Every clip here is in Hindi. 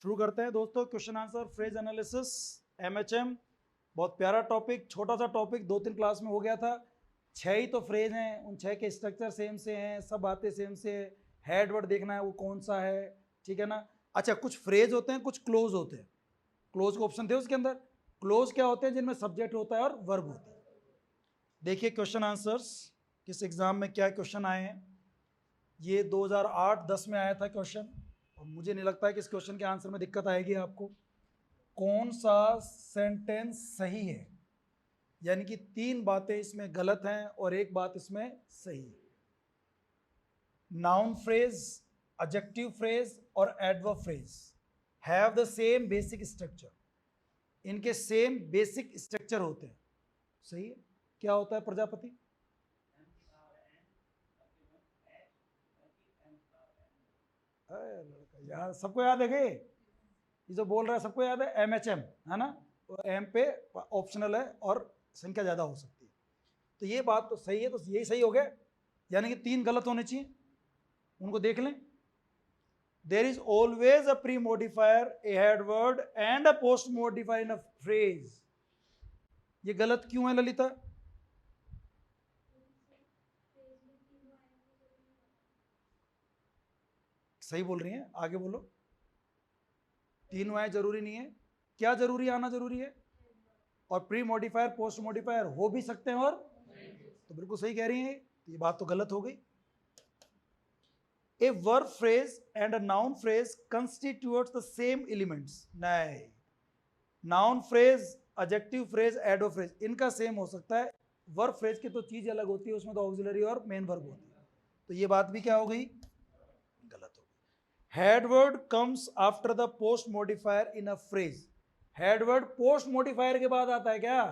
शुरू करते हैं दोस्तों question answer phrase analysis MHM. बहुत प्यारा टॉपिक, छोटा सा टॉपिक, 2-3 क्लास में हो गया था। 6 ही तो फ्रेज हैं, उन 6 के स्ट्रक्चर सेम से हैं, सब बातें सेम से। हेड वर्ड देखना है वो कौन सा है, ठीक है ना। अच्छा, कुछ फ्रेज होते हैं, कुछ क्लोज होते हैं। क्लोज का ऑप्शन थे उसके अंदर। क्लोज क्या होते हैं? जिनमें सब्जेक्ट होता है और वर्ब होता है। देखिए क्वेश्चन आंसर्स किस एग्जाम में क्या क्वेश्चन आए हैं। ये 2008-10 में आया था क्वेश्चन, और मुझे नहीं लगता है कि इस क्वेश्चन के आंसर में दिक्कत आएगी आपको। कौन सा सेंटेंस सही है, यानी कि 3 बातें इसमें गलत हैं और 1 बात इसमें सही है। नाउन फ्रेज, एडजेक्टिव फ्रेज और adverb phrase have the same basic structure. इनके सेम बेसिक स्ट्रक्चर होते हैं। सही है। क्या होता है प्रजापति? यार सबको याद है कि ये जो बोल रहा है सबको याद है? एमएचएम है ना, एम पे ऑप्शनल है और संख्या ज़्यादा हो सकती है। तो ये बात तो सही है, तो यही सही हो गया, यानी कि 3 गलत होने चाहिए। उनको देख लें। There is always a pre modifier, A head word and a post modifier in a phrase. ये गलत क्यों है ललिता? सही बोल रही हैं, आगे बोलो। 3 वाय जरूरी नहीं है। क्या जरूरी, आना जरूरी है। और प्री मॉडिफायर पोस्ट मॉडिफायर हो भी सकते हैं, और तो बिल्कुल सही कह रही हैं। तो ये बात तो गलत हो गई। A verb phrase and a noun phrase constitutes the same elements. नहीं, noun phrase, adjective phrase, adverb phrase इनका सेम हो सकता है। वर्ब फ्रेज की तो चीज अलग होती है, उसमें तो ऑक्सिलरी और मेन वर्ब होती है। तो ये बात भी क्या हो गई? गलत हो गई। Head word comes after the post modifier in a phrase. Head word post modifier के बाद आता है क्या?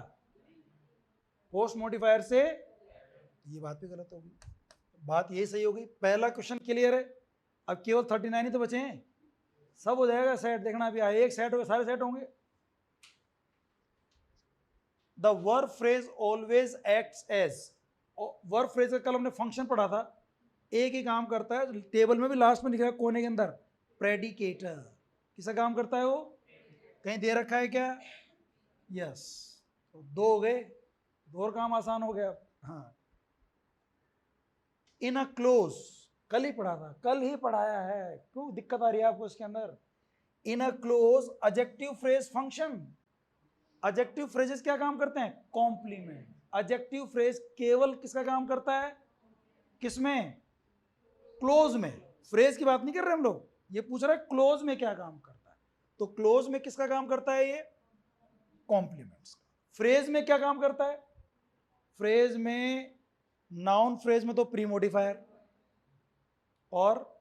पोस्ट मॉडिफायर से। ये बात भी गलत हो गई। बात यही सही हो गई। पहला क्वेश्चन क्लियर है। अब केवल 39 ही तो बचे हैं, सब हो जाएगा सेट। देखना अभी एक सेट हो, सारे सेट होंगे। The verb phrase always acts as. Verb phrase का कल हमने फंक्शन पढ़ा था। एक ही काम करता है, टेबल में भी लास्ट में लिखा है कोने के अंदर, प्रेडिकेटर। किसका काम करता है वो? कहीं दे रखा है क्या? यस। तो 2 हो गए, 2 और काम आसान हो गया। हाँ। इन अ क्लोज, कल ही पढ़ा था, कल ही पढ़ाया है, क्यों दिक्कत आ रही है आपको इसके अंदर? In a clause adjective phrase function. Adjective phrases क्या काम करते हैं? कॉम्प्लीमेंट। एडजेक्टिव फ्रेज केवल किसका काम करता है? किसमें? क्लोज में। फ्रेज की बात नहीं कर रहे हम लोग, ये पूछ रहा है क्लोज में क्या काम करता है। तो क्लोज में किसका काम करता है? ये कॉम्प्लीमेंट्स का। फ्रेज में क्या काम करता है? फ्रेज में, नाउन फ्रेज में तो प्री मोडिफायर, और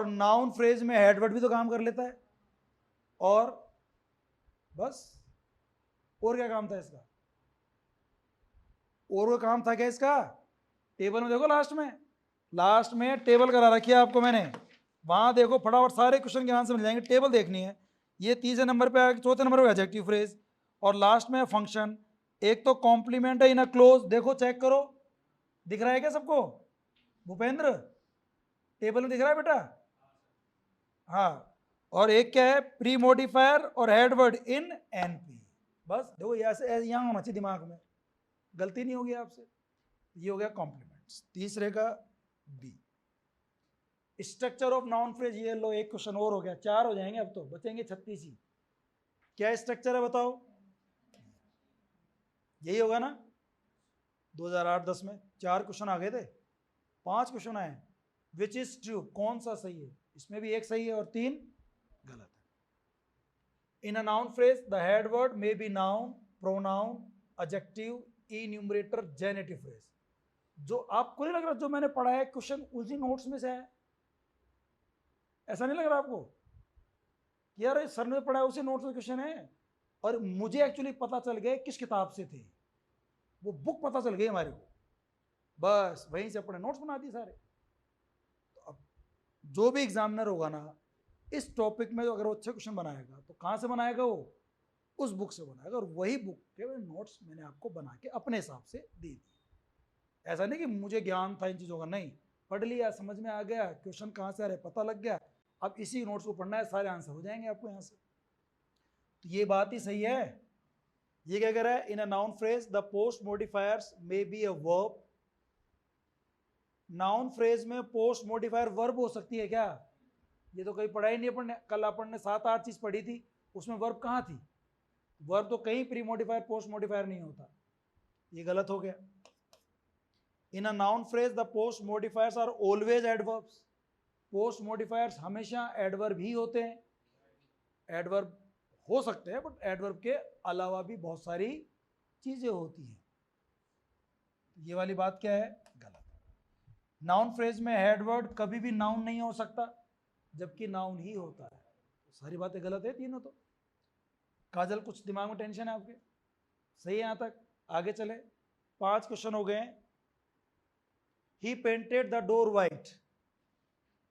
नाउन फ्रेज में हेडवर्ड भी तो काम कर लेता है, और बस। और क्या काम था इसका? और वो काम था क्या इसका? टेबल में देखो, लास्ट में टेबल करा रखी है आपको मैंने, वहां देखो फटाफट सारे क्वेश्चन के आंसर मिल जाएंगे। टेबल देखनी है। ये 3 नंबर पे आया, 4 नंबर पे एडजेक्टिव फ्रेज, और लास्ट में फंक्शन। एक तो कॉम्प्लीमेंट है इन अ क्लोज, देखो चेक करो, दिख रहा है क्या सबको? भूपेंद्र, टेबल में दिख रहा है बेटा? हाँ। और एक क्या है? प्री मोडिफायर और हेडवर्ड इन एनपी। बस देखो, ऐसे यहां होना चाहिए दिमाग में, गलती नहीं होगी आपसे। ये हो गया कॉम्प्लीमेंट्स। तीसरे का B, structure of noun phrase. ये लो, एक क्वेश्चन और हो गया, 4 हो जाएंगे, अब तो बचेंगे 36 ही। क्या स्ट्रक्चर है बताओ? यही होगा ना? 2008-10 में 4 क्वेश्चन आ गए थे, 5 क्वेश्चन आए। विच इज ट्रू, कौन सा सही है? इसमें भी 1 सही है और 3 गलत है। In a noun phrase the head word may be noun, pronoun, adjective, enumerator, genitive phrase. जो आपको नहीं लग रहा जो मैंने पढ़ा है क्वेश्चन उसी नोट्स में से है? ऐसा नहीं लग रहा आपको कि यार सर ने पढ़ा है उसी नोट्स में क्वेश्चन है? और मुझे एक्चुअली पता चल गया किस किताब से थे, वो बुक पता चल गई हमारे को, बस वहीं से अपने नोट्स बना दिए सारे। तो अब जो भी एग्जामिनर होगा ना, इस टॉपिक में अगर वो अच्छे क्वेश्चन बनाएगा तो कहाँ से बनाएगा? वो उस बुक से बनाएगा, और वही बुक के नोट्स मैंने आपको बना के अपने हिसाब से दे दी। ऐसा नहीं कि मुझे ज्ञान था इन चीज़ों का, नहीं, पढ़ लिया, समझ में आ गया, क्वेश्चन कहाँ से आ रहे पता लग गया, अब इसी नोट्स को पढ़ना है, सारे आंसर हो जाएंगे आपको यहाँ से। तो ये बात ही सही है। ये क्या कह रहा है, in a noun phrase the post modifiers may be a verb. Noun phrase में पोस्ट मॉडिफायर वर्ब हो सकती है क्या? ये तो कहीं पढ़ा ही नहीं अपन ने, कल अपन ने 7-8 चीज पढ़ी थी, उसमें वर्ब कहाँ थी? वर्ब तो कहीं प्री मॉडिफायर पोस्ट मॉडिफायर नहीं होता, ये गलत हो गया। In a noun phrase the post modifiers are always adverbs. Post modifiers हमेशा एडवर्ब ही होते हैं। एडवर्ब हो सकते हैं बट एडवर्ब के अलावा भी बहुत सारी चीजें होती हैं। ये वाली बात क्या है? गलत है। नाउन फ्रेज में एडवर्ब कभी भी नाउन नहीं हो सकता, जबकि नाउन ही होता है। तो सारी बातें गलत है तीनों। तो काजल, कुछ दिमाग में टेंशन है आपके? सही है यहां तक? आगे चले, 5 क्वेश्चन हो गए। He painted the door white.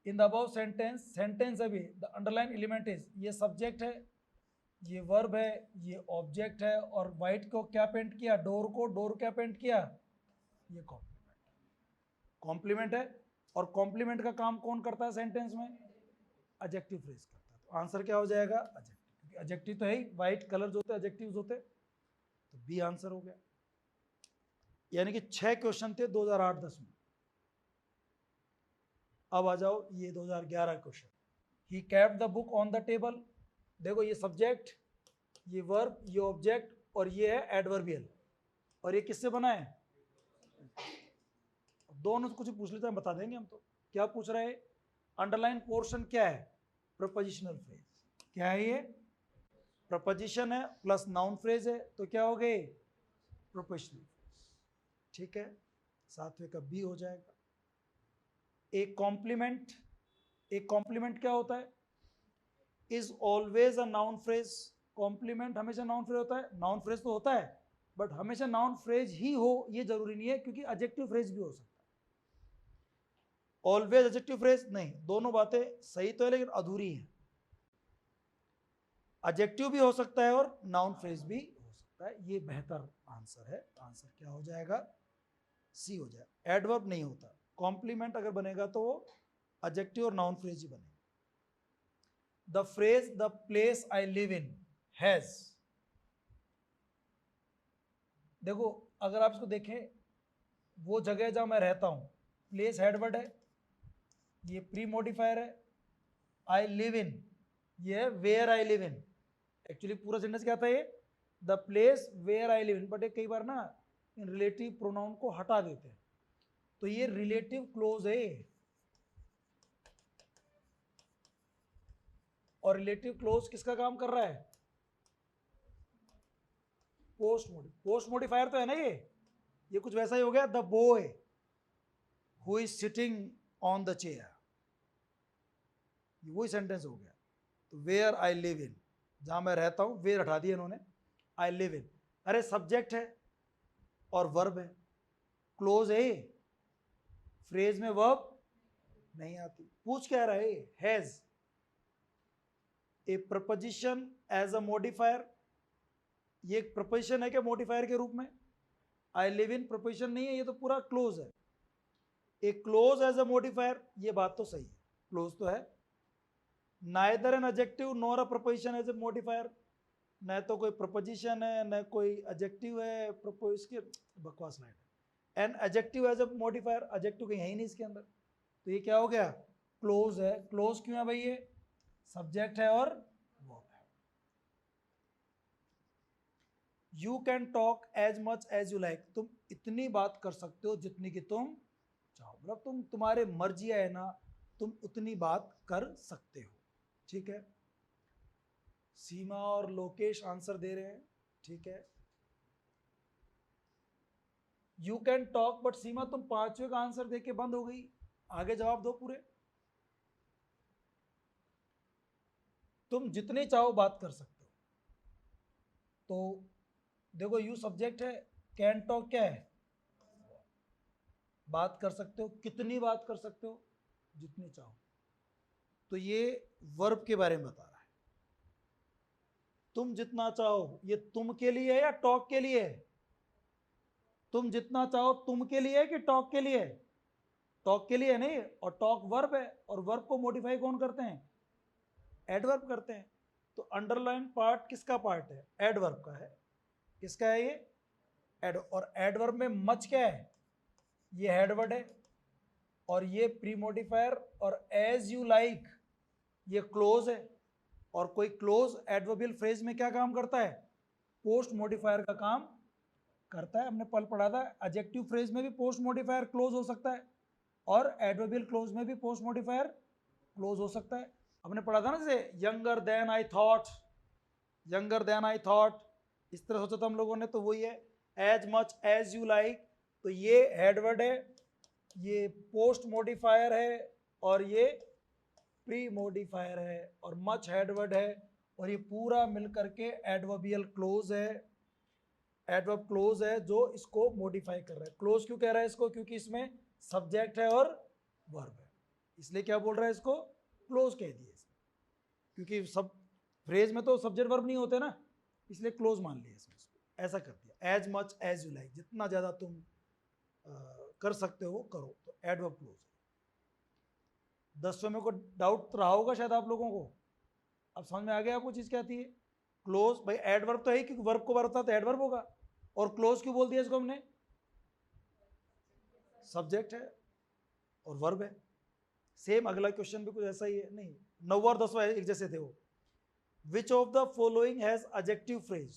In the above sentence, sentence अभी द अंडरलाइन एलिमेंट इज, ये सब्जेक्ट है, ये वर्ब है, ये ऑब्जेक्ट है, और वाइट को क्या पेंट किया? डोर को। डोर क्या पेंट किया? ये कॉम्प्लीमेंट। कॉम्प्लीमेंट है, और कॉम्प्लीमेंट का काम कौन करता है सेंटेंस में? एडजेक्टिव फ्रेज करता है। तो आंसर क्या हो जाएगा? एडजेक्टिव, क्योंकि एडजेक्टिव तो है ही, वाइट कलर जो होते हैं एडजेक्टिव्स होते, तो बी आंसर हो गया। यानी कि 6 क्वेश्चन थे 2008-10 में। अब आ जाओ ये 2011 question. He kept the book on the table. देखो ये सब्जेक्ट, ये वर्ब, ये ऑब्जेक्ट, और ये है एडवर्बियल, और ये किससे बना है? दोनों से कुछ पूछ लेते हैं, बता देंगे हम। तो क्या पूछ रहे हैं? अंडरलाइन पोर्शन क्या है? Prepositional phrase. क्या है ये? प्रपोजिशन है प्लस नाउन फ्रेज है, तो क्या हो गए? Prepositional phrase. ठीक है, 7वें का बी हो जाएगा। एक कॉम्प्लीमेंट, एक कॉम्प्लीमेंट क्या होता है? Is always a noun phrase. Complement हमेशा नाउन फ्रेज होता है। नाउन फ्रेज तो होता है, बट हमेशा नाउन फ्रेज ही हो ये जरूरी नहीं है, क्योंकि एडजेक्टिव फ्रेज भी हो सकता है। ऑलवेज एडजेक्टिव फ्रेज नहीं, दोनों बातें सही तो है लेकिन अधूरी है। एडजेक्टिव भी हो सकता है और नाउन फ्रेज भी हो सकता है। ये बेहतर आंसर है। आंसर क्या हो जाएगा? सी हो जाएगा। एडवर्ब नहीं होता। कॉम्प्लीमेंट अगर बनेगा तो वो एडजेक्टिव और नाउन फ्रेज ही बनेगा। The phrase the place I live in has. देखो अगर आप इसको देखें, वो जगह जहां मैं रहता हूं, प्लेस हेडवर्ड है, ये प्री मॉडिफायर है। आई लिव इन, ये है where I live in. Actually पूरा सेंटेंस क्या था? ये the place where I live in, but कई बार ना इन रिलेटिव प्रोनाउन को हटा देते हैं, तो ये रिलेटिव क्लोज है। और रिलेटिव क्लोज किसका काम कर रहा है? पोस्ट मॉडिफायर तो है ना ये कुछ वैसा ही हो गया। The boy who is sitting on the chair, वही सेंटेंस हो गया। तो वेयर आई लिव इन, जहां मैं रहता हूं, वेयर हटा दिया इन्होंने, आई लिव इन। अरे सब्जेक्ट है और वर्ब है, क्लोज है। फ्रेज में वर्ब नहीं आती। पूछ क्या रहा है? Has a preposition as a modifier. ये एक प्रपोजिशन है क्या मॉडिफायर के रूप में? आई लिव इन प्रपोजिशन नहीं है, ये तो पूरा क्लोज है। A clause as a modifier, ये बात तो सही है, क्लोज तो है। Neither an adjective nor a preposition as a modifier. न तो कोई प्रपोजिशन है न कोई एडजेक्टिव है। प्रपोज के बकवास लाइन है। An adjective as a modifier, adjective कहीं है ही नहीं इसके अंदर, तो ये क्या हो गया? क्लोज है। क्लोज क्यों है भाई? ये सब्जेक्ट है और वर्ब है। You can talk as much as you like. तुम इतनी बात कर सकते हो जितनी कि तुम चाहो, मतलब तुम्हारे मर्जी है ना, तुम उतनी बात कर सकते हो। ठीक है, सीमा और लोकेश आंसर दे रहे हैं। ठीक है, यू कैन टॉक, बट सीमा तुम 5वें का आंसर देके बंद हो गई, आगे जवाब दो पूरे। तुम जितने चाहो बात कर सकते हो। तो देखो यू सब्जेक्ट है, कैन टॉक क्या है? बात कर सकते हो। कितनी बात कर सकते हो? जितनी चाहो। तो ये वर्ब के बारे में बता रहा है। तुम जितना चाहो, ये तुम के लिए है या टॉक के लिए है? तुम जितना चाहो तुम के लिए है कि टॉक के लिए? टॉक के लिए नहीं, और टॉक वर्ब है, और वर्ब को मॉडिफाई कौन करते हैं? एडवर्ब करते हैं। तो अंडरलाइन पार्ट किसका पार्ट है? एडवर्ब का है। किसका है ये? और एडवर्ब में मच क्या है? ये हेडवर्ड है और ये प्री मॉडिफायर, और एज यू लाइक ये क्लोज है। और कोई क्लोज एडवर्बियल फ्रेज में क्या काम करता है? पोस्ट मॉडिफायर का काम करता है। हमने पल पढ़ा था एडजेक्टिव फ्रेज में भी पोस्ट मॉडिफायर क्लोज हो सकता है और एडवर्बियल क्लोज में भी पोस्ट मॉडिफायर क्लोज हो सकता है। हमने पढ़ा था ना, जैसे younger than I thought, younger than I thought, इस तरह सोचा था हम लोगों ने। तो वही है as much as you like, तो ये हेडवर्ड है, ये पोस्ट मॉडिफायर है और ये प्री मॉडिफायर है, और मच हेडवर्ड है, और ये पूरा मिलकर के एडवर्बियल क्लोज है। एडवर्ब क्लोज है जो इसको मॉडिफाई कर रहा है। क्लोज क्यों कह रहा है इसको? क्योंकि इसमें सब्जेक्ट है और वर्ब है, इसलिए क्या बोल रहा है इसको? क्लोज कह दिया इसमें, क्योंकि सब फ्रेज में तो सब्जेक्ट वर्ब नहीं होते ना, इसलिए क्लोज मान लिया इसमें इसको। ऐसा कर दिया, as much as you like, जितना ज़्यादा तुम कर सकते हो करो, तो एडवर्ब क्लोज है। 10वें में को डाउट रहा होगा शायद आप लोगों को, अब समझ में आ गया आपको चीज़ क्या थी? क्लोज भाई एडवर्ब तो है, क्योंकि वर्ब को वर्ब था तो एडवर्ब होगा। और क्लोज क्यों बोल दिया इसको हमने? सब्जेक्ट है और वर्ब है। सेम अगला क्वेश्चन भी कुछ ऐसा ही है, नहीं 9वां और 10वां एक जैसे थे वो। Which of the following has adjective phrase?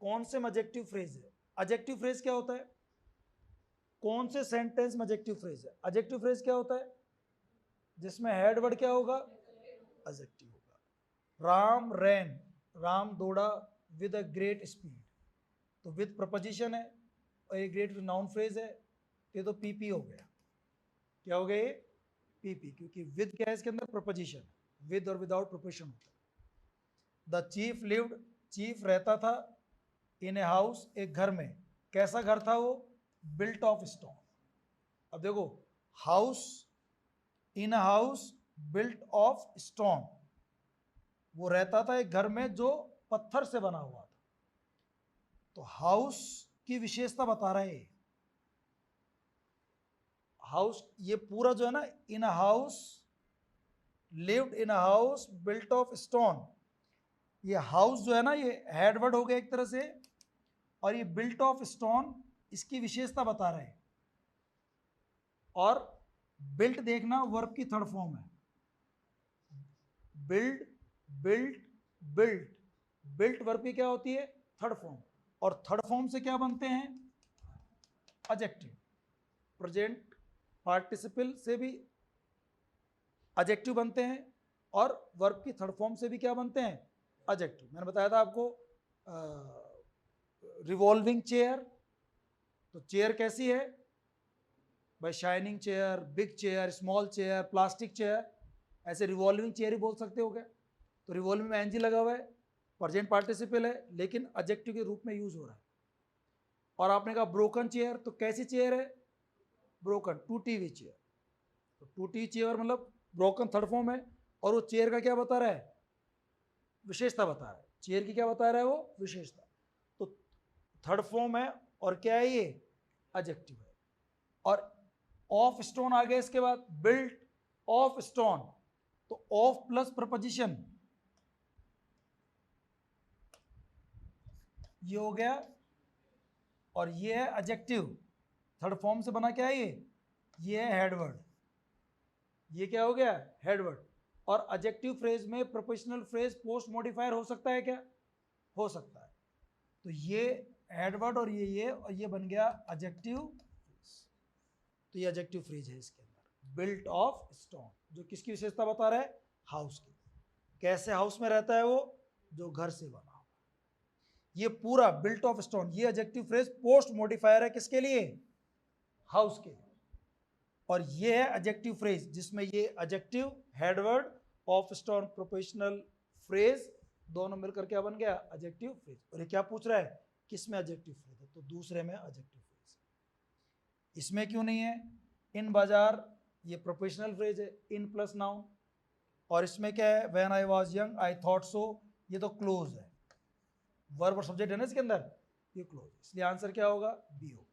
कौन से में एडजेक्टिव फ्रेज है? एडजेक्टिव फ्रेज क्या होता है? कौन से सेंटेंस में एडजेक्टिव फ्रेज है? एडजेक्टिव फ्रेज क्या होता है? जिसमें हेड वर्ड क्या होगा? एडजेक्टिव होगा। राम रैन, राम दौड़ा विद अ ग्रेट स्पीड, तो विद प्रपोजिशन है और ये ग्रेट नाउन फ्रेज है, ये तो पीपी हो गया। क्या हो गया ये? पीपी, क्योंकि विद क्या है इसके अंदर? प्रपोजिशन, विद और विदाउट प्रपोजिशन होता है। द चीफ लिव्ड, चीफ रहता था, इन ए हाउस एक घर में। कैसा घर था वो? Built of stone. अब देखो, house, in a house built of stone, वो रहता था एक घर में जो पत्थर से बना हुआ था। तो हाउस की विशेषता बता रहे हैं। हाउस ये पूरा जो है ना, in a house, lived in a house built of stone, ये हाउस जो है ना ये हेडवर्ड हो गया एक तरह से, और ये बिल्ट ऑफ स्टोन इसकी विशेषता बता रहे हैं। और बिल्ट देखना वर्ब की थर्ड फॉर्म है। Build, built, built, built verb की क्या होती है? Third form. और थर्ड फॉर्म से क्या बनते हैं? एडजेक्टिव। प्रेजेंट पार्टिसिपल से भी एडजेक्टिव बनते हैं और वर्ब की थर्ड फॉर्म से भी क्या बनते हैं? एडजेक्टिव। मैंने बताया था आपको रिवॉल्विंग चेयर, तो चेयर कैसी है भाई? Shining chair, big chair, small chair, plastic chair, ऐसे रिवॉल्विंग चेयर ही बोल सकते हो क्या? तो रिवॉल्विंग में एनजी लगा हुआ है, प्रेजेंट पार्टिसिपल है, लेकिन एडजेक्टिव के रूप में यूज हो रहा है। और आपने कहा ब्रोकन चेयर, तो कैसी चेयर है? ब्रोकन, टूटी हुई चेयर। तो टूटी चेयर मतलब ब्रोकन थर्ड फॉर्म है, और वो चेयर का क्या बता रहा है? विशेषता बता रहा है। चेयर की क्या बता रहा है वो? विशेषता। तो थर्ड फॉर्म है और क्या है ये? एडजेक्टिव है। और ऑफ स्टोन आ गया इसके बाद, बिल्ट ऑफ स्टोन, तो ऑफ प्लस प्रपोजिशन ये हो गया, और ये है एडजेक्टिव। थर्ड फॉर्म से बना क्या है ये है हेडवर्ड। ये क्या हो गया? हेडवर्ड। और एडजेक्टिव फ्रेज में प्रोपोजिशनल फ्रेज पोस्ट मॉडिफायर हो सकता है क्या? हो सकता है। तो ये हेडवर्ड और ये बन गया एडजेक्टिव फ्रेज। तो ये एडजेक्टिव फ्रेज है इसके अंदर, बिल्ट ऑफ स्टोन, जो किसकी विशेषता बता रहा है? हाउस की। कैसे हाउस में रहता है वो? जो घर से बना हुआ। ये पूरा बिल्ट ऑफ स्टोन, ये एडजेक्टिव फ्रेज पोस्ट मॉडिफायर है किसके लिए? हाउस के लिए। और ये है एडजेक्टिव फ्रेज जिसमें ये adjective, headword, of stone, prepositional phrase दोनों मिलकर क्या बन गया? Adjective phrase. और ये क्या पूछ रहा है? किसमें एडजेक्टिव फ्रेज है? तो दूसरे में एडजेक्टिव फ्रेज। इसमें क्यों नहीं है? इन बाजार, ये प्रोपोजिशनल फ्रेज है, इन प्लस नाउन। और इसमें क्या है? When I was young I thought so, ये तो क्लोज है, वर्ब और सब्जेक्ट है ना इसके अंदर, ये क्लोज है, इसलिए आंसर क्या होगा? बी होगा।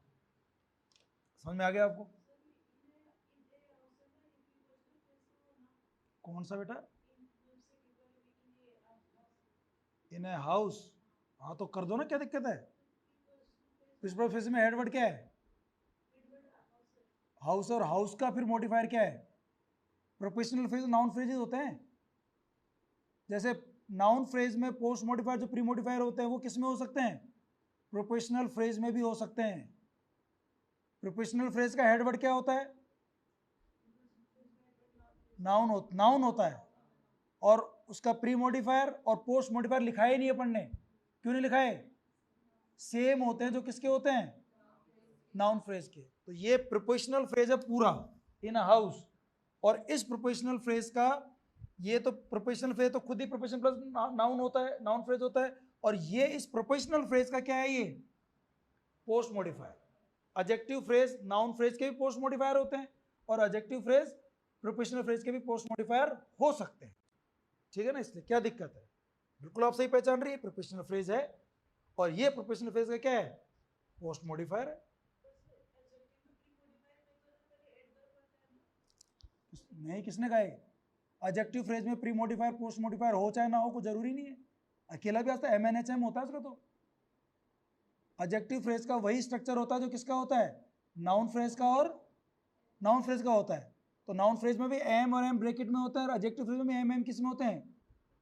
समझ में आ गया आपको? कौन सा बेटा? इन ए हाउस, हाँ तो कर दो ना, क्या दिक्कत है? प्रिंसिपल फ्रेज में हेड वर्ड क्या है? हाउस, और हाउस का फिर मॉडिफायर क्या है? प्रोपोजिशनल फ्रेज, नाउन फ्रेजेस होते हैं। जैसे नाउन फ्रेज में पोस्ट मॉडिफायर जो प्री मॉडिफायर होते हैं वो किस में हो सकते हैं? प्रोपोजिशनल फ्रेज में भी हो सकते हैं। प्रोपोजिशनल फ्रेज का हेड वर्ड क्या होता है? नाउन होता है, और उसका प्री मॉडिफायर और पोस्ट मॉडिफायर लिखा ही नहीं है पढ़ने। क्यों नहीं लिखा है? सेम होते हैं जो किसके होते हैं? नाउन फ्रेज के। तो ये प्रोपोजिशनल फ्रेज है पूरा, इन अ हाउस। और इस प्रोपोजिशनल फ्रेज का, ये तो प्रोपोजिशनल फ्रेज तो खुद ही प्रोपोजिशन प्लस नाउन होता है, नाउन फ्रेज होता है। और ये इस प्रोपोजिशनल फ्रेज का क्या है? ये post modifier. Adjective phrase noun phrase के भी पोस्ट मॉडिफायर होते हैं, और एडजेक्टिव फ्रेज प्रोपोजिशनल फ्रेज के भी पोस्ट मॉडिफायर हो सकते हैं। ठीक है ना? इसलिए क्या दिक्कत है? बिल्कुल आप सही पहचान रही है, प्रोपोजिशनल फ्रेज है, और ये प्रोपोजिशनल फ्रेज का क्या है? पोस्ट मॉडिफायर है। नहीं, किसने कहा है? एडजेक्टिव फ्रेज में प्री मॉडिफायर पोस्ट मॉडिफायर हो चाहे ना हो, कोई जरूरी नहीं है। अकेला भी आता है, MNHM होता है उसका। तो एडजेक्टिव फ्रेज का वही स्ट्रक्चर होता है जो किसका होता है? नाउन फ्रेज का, और नाउन फ्रेज का होता है। तो नाउन फ्रेज में भी एम और एम ब्रैकेट में होता है, और एडजेक्टिव फ्रेज में एम किस में होते हैं?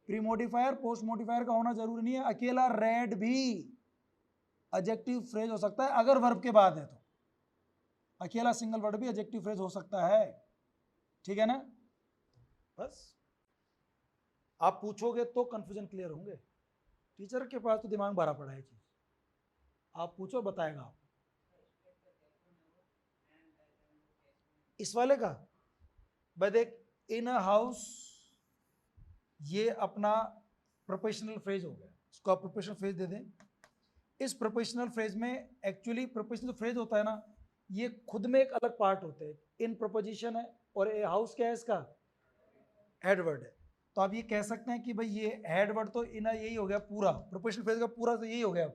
प्री मॉडिफायर पोस्ट मॉडिफायर का होना जरूरी नहीं है। अकेला रेड भी एडजेक्टिव फ्रेज हो सकता है अगर वर्ब के बाद है तो। अकेला सिंगल वर्ड भी एडजेक्टिव फ्रेज हो सकता है। ठीक है ना? बस आप पूछोगे तो कंफ्यूजन क्लियर होंगे। टीचर के पास तो दिमाग भरा पड़ा है चीज, आप पूछो बताएगा आप। इस वाले का भाई देख, इन अ हाउस ये अपना प्रोपोजिशनल फ्रेज हो गया, इसको आप प्रोपोजिशनल फ्रेज दे दें। इस प्रोपोजिशनल फ्रेज में एक्चुअली प्रोपोजिशनल फ्रेज होता है ना, ये खुद में एक अलग पार्ट होते हैं। इन प्रोपोजिशन है, और ए हाउस क्या है? इसका हेड वर्ड है। तो आप ये कह सकते हैं कि भाई ये हेड वर्ड तो इन यही हो गया पूरा प्रोपोजिशनल फ्रेज का, पूरा तो यही हो गया।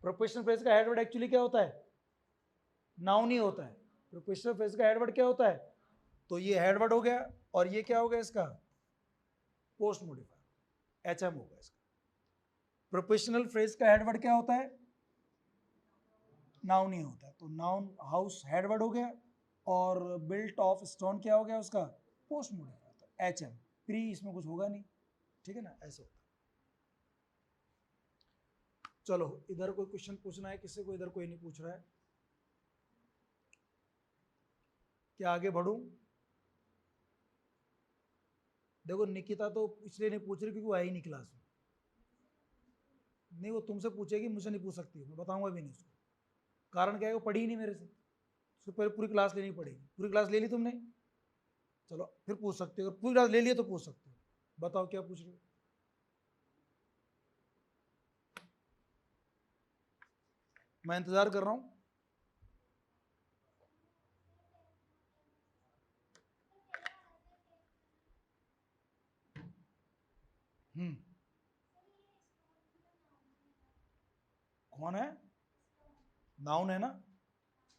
प्रोपोजिशनल फ्रेज का हेड वर्ड एक्चुअली क्या होता है? नाउन ही होता है। प्रोपोजिशनल फ्रेज का हेड वर्ड क्या होता है? तो ये हेड वर्ड हो गया, और ये क्या हो गया इसका? पोस्ट मॉडिफायर, HM होगा इसका। प्रोपोजिशनल फ्रेज का हेड वर्ड क्या होता है? नाउन ही होता है। तो नाउन हाउस हेड वर्ड हो गया, और बिल्ट ऑफ स्टोन क्या हो गया उसका? Post modifier. तो HM, प्री इसमें कुछ होगा नहीं। ठीक है ना? ऐसे होता है। चलो इधर कोई क्वेश्चन पूछना है किसी को? इधर कोई नहीं पूछ रहा है, क्या आगे बढ़ूं? देखो निकिता तो इसलिए नहीं पूछ रही क्योंकि वो है ही नहीं क्लास में। नहीं, वो तुमसे पूछेगी, मुझसे नहीं पूछ सकती, मैं बताऊंगा भी नहीं उसको। कारण क्या है? वो पढ़ी ही नहीं मेरे से। उसको पहले पूरी क्लास लेनी पड़ेगी। पूरी क्लास ले ली तुमने? चलो फिर पूछ सकते हो, अगर पूरी क्लास ले लिया तो पूछ सकते हो। बताओ क्या पूछ रहे हो? मैं इंतजार कर रहा हूं। कौन है? नाउन है ना,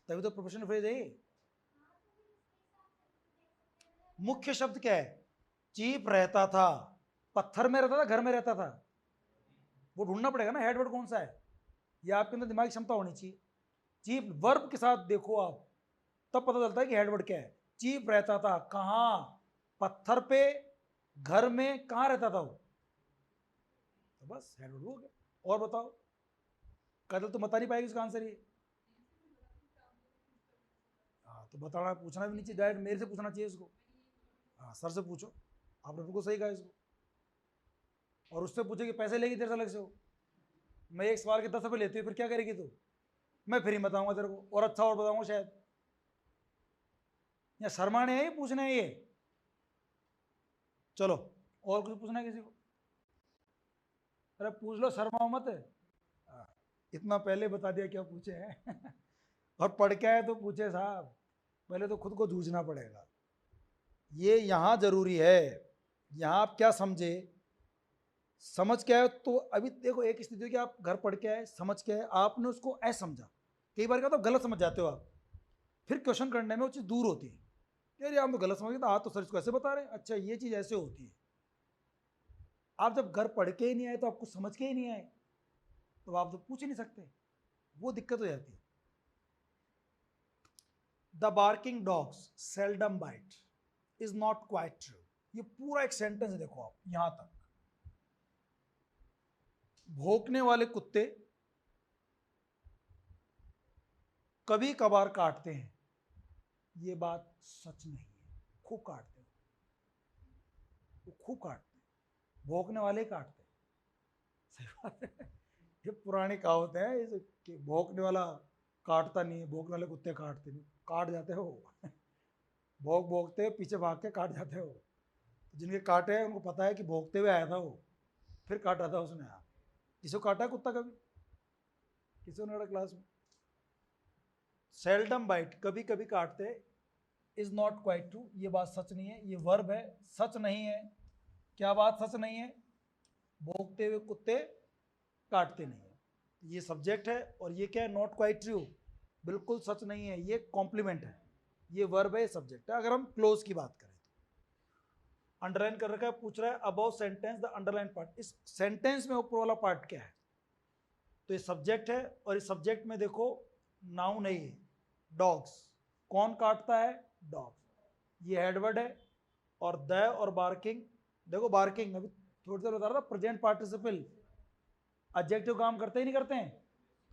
तभी तो प्रोपोजिशनल फ्रेज है ये। मुख्य शब्द क्या है? चीप रहता था, पत्थर में रहता था, घर में रहता था? वो ढूंढना पड़ेगा ना हेडवर्ड कौन सा है। ये आपके अंदर दिमागी क्षमता होनी चाहिए। चीप वर्ब के साथ देखो आप, तब पता चलता है कि हेडवर्ड क्या है। चीप रहता था कहाँ? पत्थर पे, घर में, कहाँ रहता था वो? तो बस हेडवर्ड हो गया। और बताओ, कदल तो बता नहीं पाएगी इसका आंसर ये। हाँ तो बताना, पूछना भी नहीं चाहिए, डायरेक्ट मेरे से पूछना चाहिए इसको। हाँ सर से पूछो, आपने बिल्कुल सही कहा इसको। और उससे पूछो कि पैसे लेगी तेरे से अलग से हो। मैं एक सवाल के 10 रुपये लेती हूँ, फिर क्या करेगी तू? मैं फिर ही बताऊंगा तेरे को, और अच्छा और बताऊंगा शायद। या शर्माने है ये, पूछना है ये? चलो और कुछ पूछना है किसी को? अरे पूछ लो, शर्माओ मत। इतना पहले बता दिया क्या पूछे हैं। और पढ़ के आए तो पूछे साहब, पहले तो खुद को जूझना पड़ेगा। ये यहाँ जरूरी है। यहाँ आप क्या समझे, समझ के आए तो अभी देखो एक स्थिति है कि आप घर पढ़ के आए, समझ के आए, आपने उसको ऐसा समझा। कई बार क्या होता है गलत समझ जाते हो आप, फिर क्वेश्चन करने में वो चीज़ दूर होती है। यार आप तो गलत समझ गए, तो आप तो सर इसको ऐसे बता रहे हैं, अच्छा ये चीज़ ऐसे होती है। आप जब घर पढ़ के ही नहीं आए तो आपको समझ के ही नहीं आए तो आप तो पूछ ही नहीं सकते, वो दिक्कत हो जाती है। The barking dogs seldom bite is not quite true, ये पूरा एक सेंटेंस है, देखो आप यहां तक। भौंकने वाले कुत्ते कभी कभार काटते हैं, ये बात सच नहीं है। खूब काटते हैं, वो खूब काटते हैं, भौंकने वाले ही काटते हैं। सही बात है, ये पुरानी कहावत है कि भौंकने वाला काटता नहीं है, भौंकने वाले कुत्ते काटते नहीं, काट जाते हो। भौंक भौंकते पीछे भाग के काट जाते हो। तो जिनके काटे हैं उनको पता है कि भौंकते हुए आया था वो, फिर काटा था उसने। हाँ, किसी को काटा है कुत्ता कभी? किसी ने क्लास में? सेल्डम बाइट, कभी कभी काटते, इज नॉट क्वाइट ट्रू, ये बात सच नहीं है। ये वर्ब है, सच नहीं है। क्या बात सच नहीं है? भौंकते हुए कुत्ते काटते नहीं है। ये सब्जेक्ट है और ये क्या है? नॉट क्वाइट ट्रू, बिल्कुल सच नहीं है। ये कॉम्प्लीमेंट है, ये वर्ब है, ये सब्जेक्ट है। अगर हम क्लोज की बात करें तो अंडरलाइन कर रखा है, पूछ रहा है about sentence the underline part, इस सेंटेंस में ऊपर वाला पार्ट क्या है? तो ये सब्जेक्ट है और इस सब्जेक्ट में देखो नाउन नहीं है, डॉग्स। कौन काटता है? डॉग्स। ये हेडवर्ड है और द और बार्किंग, देखो बार्किंग अभी थोड़ी देर बता रहा था, प्रेजेंट पार्टिसिपल एडजेक्टिव काम करते ही नहीं करते हैं,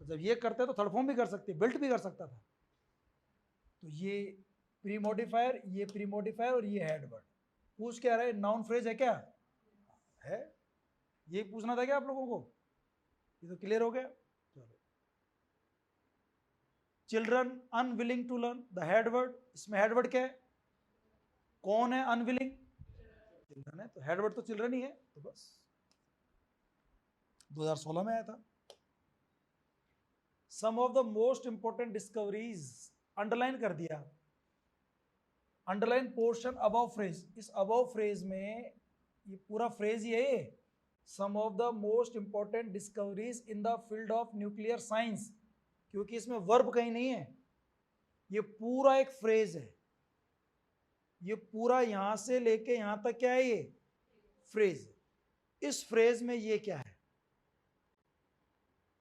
तो जब ये करते हैं तो थर्ड फॉर्म भी कर सकते, बिल्ट भी कर सकता था। तो ये प्री मॉडिफायर, ये प्री मॉडिफायर और ये हेडवर्ड। पूछ क्या रहे? नाउन फ्रेज है क्या? है, ये पूछना था क्या आप लोगों को? ये तो क्लियर हो गया। चलो, children unwilling to learn, the headword, इसमें हेडवर्ड क्या है? कौन है अनविलिंग? चिल्ड्रन है, तो हेडवर्ड तो चिल्ड्रन ही है, तो बस 2016 में आया था। Some of the most important discoveries, underline कर दिया, अंडरलाइन पोर्शन अबव फ्रेज। इस अबव फ्रेज में ये पूरा फ्रेज ही है, some of the most important discoveries in the field of nuclear science, क्योंकि इसमें वर्ब कहीं नहीं है, ये पूरा एक फ्रेज है। ये पूरा यहां से लेके यहां तक क्या है? ये फ्रेज। इस फ्रेज में ये क्या है?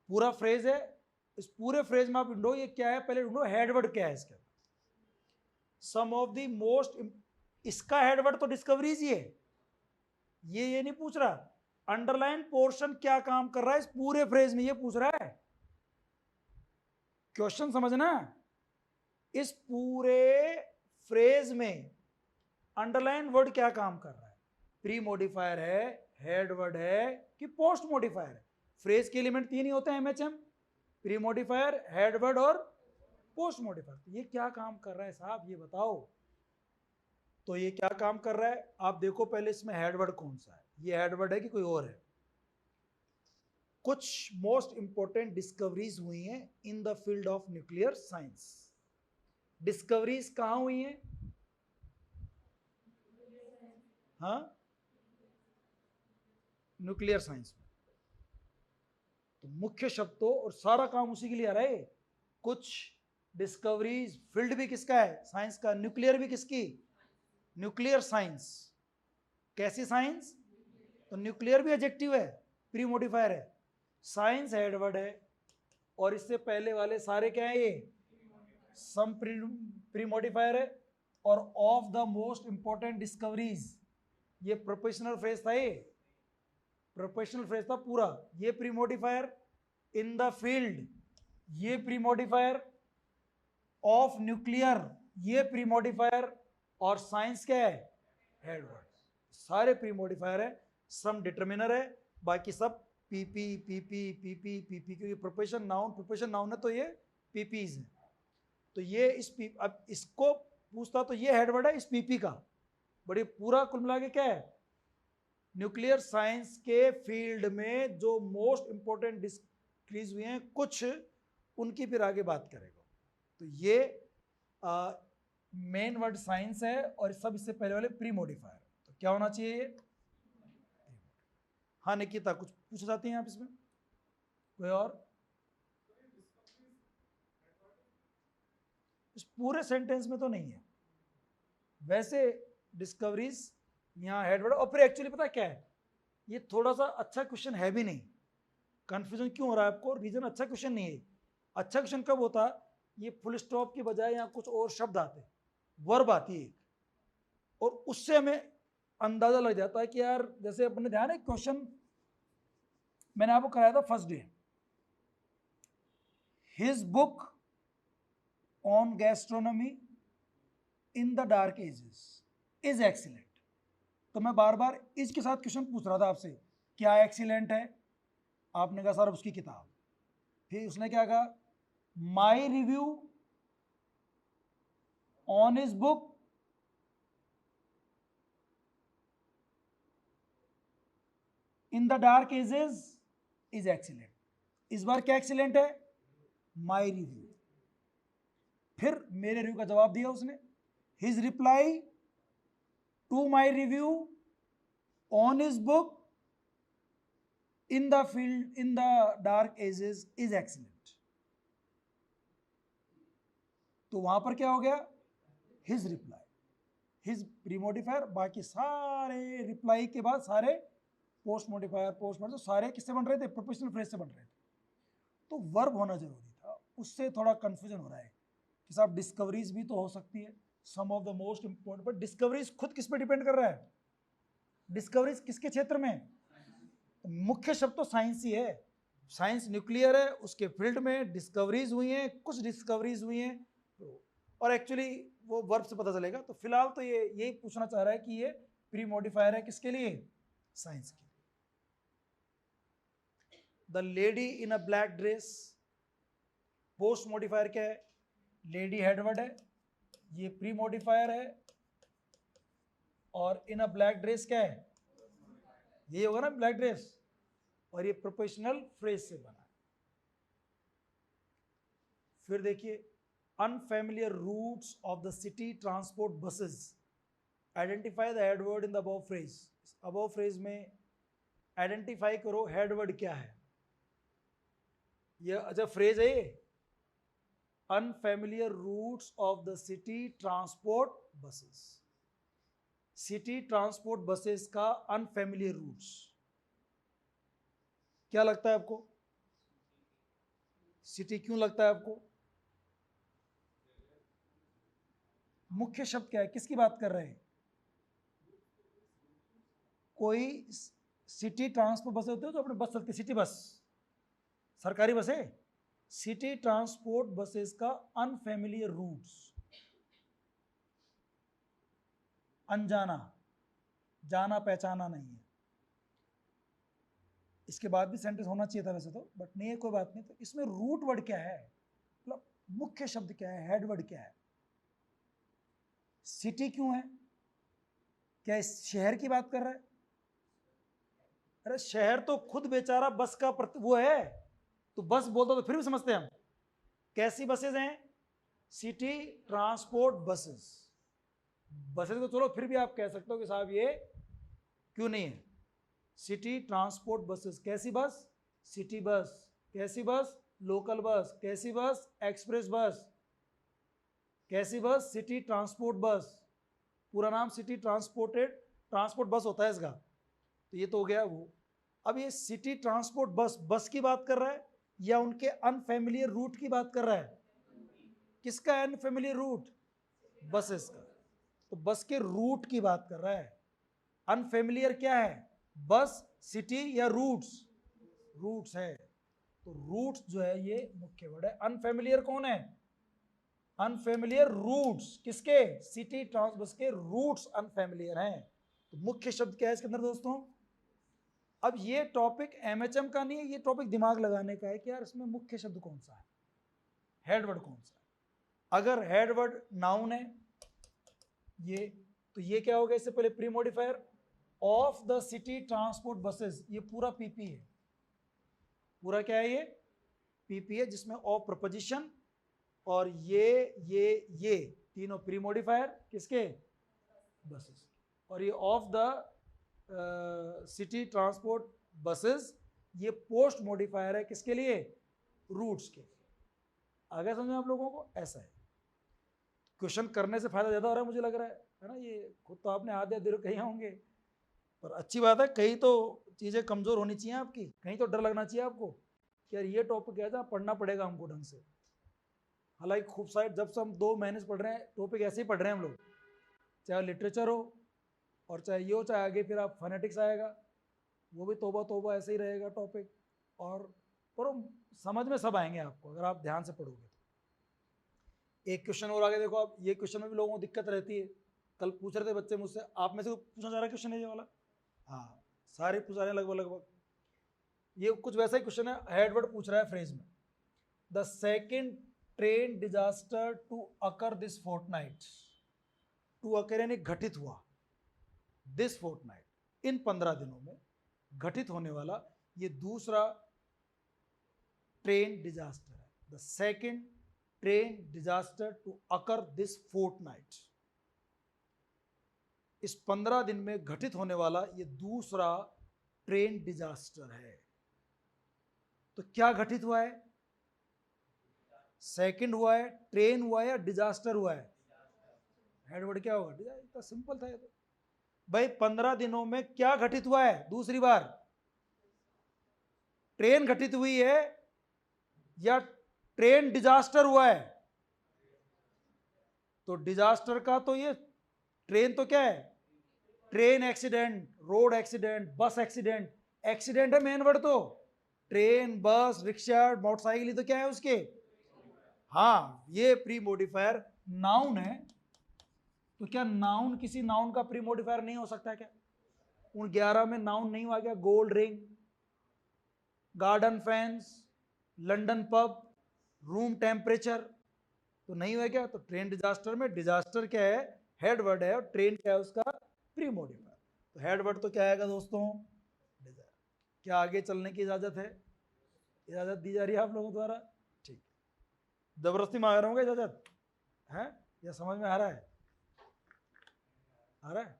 पूरा फ्रेज है। इस पूरे फ्रेज में आप ढूंढो ये क्या है, पहले ढूंढो हेडवर्ड क्या है इसके। सम ऑफ द मोस्ट, इसका हेडवर्ड तो डिस्कवरीज ही है, ये नहीं पूछ रहा। अंडरलाइन पोर्शन क्या काम कर रहा है इस पूरे फ्रेज में, ये पूछ रहा है। क्वेश्चन समझना, इस पूरे फ्रेज में अंडरलाइन वर्ड क्या काम कर रहा है? प्री मॉडिफायर है, हेड वर्ड है कि पोस्ट मॉडिफायर है? फ्रेज के एलिमेंट तीन ही होते हैं MHM, pre modifier, head word और पोस्ट मॉडिफायर। तो ये क्या काम कर रहा है साहब, ये बताओ। तो ये क्या काम कर रहा है आप देखो पहले, इसमें हेड वर्ड कौन सा है? ये हेड वर्ड है कि कोई और है? कुछ मोस्ट इंपोर्टेंट डिस्कवरीज हुई हैं इन the field of nuclear science. Discoveries कहां हुई हैं? हाँ, न्यूक्लियर साइंस में। तो मुख्य शब्द तो और सारा काम उसी के लिए आ रहा है। कुछ डिस्कवरीज, फील्ड भी किसका है? साइंस का। न्यूक्लियर भी किसकी? Nuclear science. कैसी साइंस? तो न्यूक्लियर भी एडजेक्टिव है, प्री मॉडिफायर है, साइंस हेडवर्ड है, और इससे पहले वाले सारे क्या है? ये सम प्री मॉडिफायर है, और of the most important discoveries, ये प्रोफेशनल फ्रेज था, ये प्रोफेशनल फ्रेज था पूरा। ये pre modifier, in the field ये प्री मॉडिफायर, ऑफ न्यूक्लियर ये प्री मॉडिफायर, और साइंस क्या है? हेडवर्ड। सारे प्री मॉडिफायर है, सम डिटर्मिनर है, बाकी सब पीपी पीपी पीपी पीपी, क्योंकि प्रोफेशन नाउन, प्रोफेशन नाउन है तो ये पीपीज है। तो ये इस अब इसको पूछता तो ये हेडवर्ड है इस पीपी का। बड़ी पूरा कुल मिला के क्या है? न्यूक्लियर साइंस के फील्ड में जो मोस्ट इंपोर्टेंट डिस्कवरीज हुए हैं कुछ, उनकी फिर आगे बात करेगा। तो ये मेन वर्ड साइंस है, और सब इससे पहले वाले प्री मॉडिफायर। तो क्या होना चाहिए ये? हाँ निकिता, कुछ पूछना चाहती हैं आप इसमें? कोई और? इस पूरे सेंटेंस में तो नहीं है वैसे डिस्कवरीज, यहाँ हेडवर्ड। और फिर एक्चुअली पता क्या है, ये थोड़ा सा अच्छा क्वेश्चन है भी नहीं। कंफ्यूजन क्यों हो रहा है आपको? रीजन अच्छा क्वेश्चन नहीं है। अच्छा क्वेश्चन कब होता? ये फुल स्टॉप की बजाय यहाँ कुछ और शब्द आते, वर्ब आती है, और उससे हमें अंदाजा लग जाता है कि यार, जैसे अपने ध्यान है क्वेश्चन मैंने आपको कराया था first day, his book on gastronomy in the dark ages is excellent. तो मैं बार बार इसके साथ क्वेश्चन पूछ रहा था आपसे, क्या एक्सीलेंट है? आपने कहा सर उसकी किताब। फिर उसने क्या कहा? My review on his book in the dark ages is excellent. इस बार क्या एक्सीलेंट है? My review. फिर मेरे रिव्यू का जवाब दिया उसने, his reply to my review on his book in the field in the dark ages is excellent. तो वहां पर क्या हो गया? His reply, his pre modifier, बाकी सारे रिप्लाई के बाद सारे पोस्ट मॉडिफायर, सारे किससे बन रहे थे? प्रोपोजिशनल फ्रेज से बन रहे थे। तो वर्ब होना जरूरी था, उससे थोड़ा कंफ्यूजन हो रहा है कि साहब डिस्कवरीज भी तो हो सकती है, some of the most important. But discoveries खुद किस पे डिपेंड कर रहा है? डिस्कवरीज किसके क्षेत्र में? तो मुख्य शब्द तो साइंस ही है, साइंस न्यूक्लियर है, उसके फील्ड में डिस्कवरीज हुई हैं, कुछ डिस्कवरीज हुई हैं, और एक्चुअली वो वर्ब से पता चलेगा। तो फिलहाल तो ये यही पूछना चाह रहा है कि ये प्री मॉडिफायर है किसके लिए? साइंस के लिए। The lady in a black dress, post modifier क्या है? लेडी हेडवर्ड है, ये प्री मॉडिफायर है, और इन अ ब्लैक ड्रेस क्या है? ये होगा ना ब्लैक ड्रेस, और ये प्रोपोजिशनल फ्रेज से बना है। फिर देखिए, unfamiliar routes of the city transport buses, identify the headword in the above phrase. Above phrase में आइडेंटिफाई करो हेडवर्ड क्या है। ये अच्छा फ्रेज है ये, unfamiliar routes of the city transport buses. City transport buses का अनफेमिलियर रूट्स क्या लगता है आपको? सिटी क्यों लगता है आपको? मुख्य शब्द क्या है? किसकी बात कर रहे हैं? कोई सिटी ट्रांसपोर्ट बसें होते हैं तो अपने बस चलती, सिटी बस सरकारी बस है। सिटी ट्रांसपोर्ट बसेस का अनफेमिलियर रूट्स, अनजाना, जाना पहचाना नहीं है। इसके बाद भी सेंटेंस होना चाहिए था वैसे तो, बट नहीं है, कोई बात नहीं। तो इसमें रूट वर्ड क्या है, मतलब मुख्य शब्द क्या है, हेड वर्ड क्या है? सिटी क्यों है? क्या इस शहर की बात कर रहा है? अरे शहर तो खुद बेचारा बस का वो है, तो बस बोलता तो फिर भी समझते हैं हम। कैसी बसेस हैं? City transport buses. बसेस तो चलो फिर भी आप कह सकते हो कि साहब ये क्यों नहीं है? City transport buses. कैसी बस? City bus. कैसी बस? Local bus. कैसी बस? एक्सप्रेस बस। कैसी बस? City transport bus. पूरा नाम सिटी ट्रांसपोर्ट बस होता है इसका। तो ये तो हो गया वो। अब ये सिटी ट्रांसपोर्ट बस की बात कर रहा है या उनके अनफेमिलियर रूट की बात कर रहा है? किसका अनफेमिलियर रूट? बसेस का। तो बस के रूट की बात कर रहा है। अनफेमिलियर क्या है? बस, सिटी या रूट्स? रूट्स है। तो रूट्स जो है ये मुख्य वर्ड है। अनफेमिलियर कौन है? अनफेमिलियर रूट्स किसके? सिटी ट्रांसबस के रूट्स अनफेमिलियर हैं। तो मुख्य शब्द क्या है इसके अंदर दोस्तों? अब ये टॉपिक एमएचएम का नहीं है, ये टॉपिक दिमाग लगाने का है कि यार इसमें मुख्य शब्द कौन सा है, हेडवर्ड कौन सा है। अगर हेडवर्ड नाउन है ये, तो ये क्या होगा? इससे पहले pre modifier of the city transport buses, ये पूरा पीपी है। पूरा क्या है? ये पीपी है, जिसमें ऑफ प्रपोजिशन और ये तीनों प्री मॉडिफायर किसके? बसेस। और ये of the city transport buses, ये पोस्ट मॉडिफायर है किसके लिए? रूट्स के। आगे समझे आप लोगों को? ऐसा है। क्वेश्चन करने से फायदा ज्यादा हो रहा है मुझे लग रहा है ना? ये खुद तो आपने आधे देर कहीं होंगे, पर अच्छी बात है कहीं तो चीज़ें कमज़ोर होनी चाहिए आपकी, कहीं तो डर लगना चाहिए आपको कि यार ये टॉपिक है था, पढ़ना पड़ेगा हमको ढंग से। हालांकि खूब सारे जब से हम 2 महीने से पढ़ रहे हैं टॉपिक ऐसे ही पढ़ रहे हैं हम लोग, चाहे लिटरेचर हो और चाहे ये हो, चाहे आगे फिर आप फोनेटिक्स आएगा वो भी तौबा तौबा ऐसे ही रहेगा टॉपिक, और पर समझ में सब आएंगे आपको अगर आप ध्यान से पढ़ोगे तो। एक क्वेश्चन और आगे देखो आप, ये क्वेश्चन में भी लोगों को दिक्कत रहती है। कल पूछ रहे थे बच्चे मुझसे, आप में से पूछना चाह रहा है क्वेश्चन है ये वाला? हाँ, सारे पूछ रहे हैं लगभग लगभग। ये कुछ वैसा ही क्वेश्चन है, हेडवर्ड पूछ रहा है फ्रेज में, the second train disaster to occur this fortnight, to occur यानी घटित हुआ, दिस फोर्टनाइट इन 15 दिनों में घटित होने वाला ये दूसरा ट्रेन डिजास्टर है। The second train disaster to occur this fortnight, इस 15 दिन में घटित होने वाला ये दूसरा ट्रेन डिजास्टर है। तो क्या घटित हुआ है? सेकंड हुआ है, ट्रेन हुआ है या डिजास्टर हुआ है? हेडवर्ड क्या होगा? इतना सिंपल था ये तो भाई। 15 दिनों में क्या घटित हुआ है? दूसरी बार ट्रेन घटित हुई है या ट्रेन डिजास्टर हुआ है? तो डिजास्टर का तो ये, ट्रेन तो क्या है? ट्रेन एक्सीडेंट, रोड एक्सीडेंट, बस एक्सीडेंट, एक्सीडेंट है मेन वर्ड तो। ट्रेन, बस, रिक्शा, मोटरसाइकिल, ये तो क्या है उसके? हाँ, ये प्री मॉडिफायर नाउन है। तो क्या नाउन किसी नाउन का प्री मॉडिफायर नहीं हो सकता क्या? उन 11 में नाउन नहीं हुआ क्या? Gold ring, garden fence, London pub, room temperature, तो नहीं हुआ क्या? तो ट्रेन डिजास्टर में डिजास्टर क्या है? हेडवर्ड है, और ट्रेन क्या है उसका? Pre modifier. तो हेडवर्ड तो क्या आएगा दोस्तों? डिजास्टर। क्या आगे चलने की इजाजत है? इजाजत दी जा रही है आप लोगों द्वारा? ठीक, जबरदस्ती मांग रहा हूँ इजाजत है या समझ में आ रहा है? आ रहा है?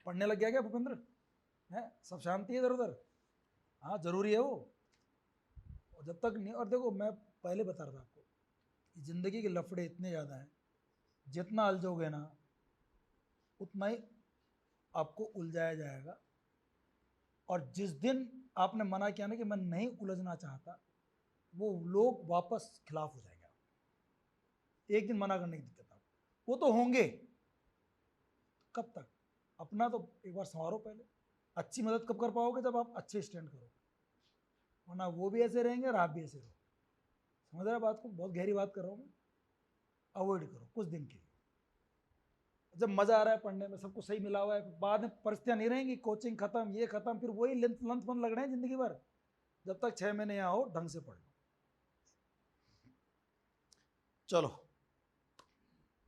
पढ़ने लग गया क्या भूपेंद्र? है सब शांति है इधर उधर? हाँ जरूरी है वो, और जब तक नहीं। और देखो मैं पहले बता रहा था आपको, जिंदगी के लफड़े इतने ज़्यादा हैं, जितना उलझोगे ना उतना ही आपको उलझाया जाएगा। और जिस दिन आपने मना किया ना कि मैं नहीं उलझना चाहता, वो लोग वापस खिलाफ हो जाएंगे। एक दिन मना करने की दिक्कत आपको, वो तो होंगे। कब तक? अपना तो एक बार संवारो पहले। अच्छी मदद कब कर पाओगे? जब आप अच्छे स्टैंड करोगे, वरना वो भी ऐसे रहेंगे और आप भी ऐसे रहो। समझ रहे बात को? बहुत गहरी बात कर रहा हूँ मैं। अवॉइड करो कुछ दिन के लिए। जब मजा आ रहा है पढ़ने में, सब कुछ सही मिला हुआ है, बाद में परिस्थितियां नहीं रहेंगी, कोचिंग खत्म, ये खत्म, फिर वही लेंथ मन लग रहे हैं जिंदगी भर। जब तक 6 महीने यहाँ हो ढंग से पढ़ लो। चलो,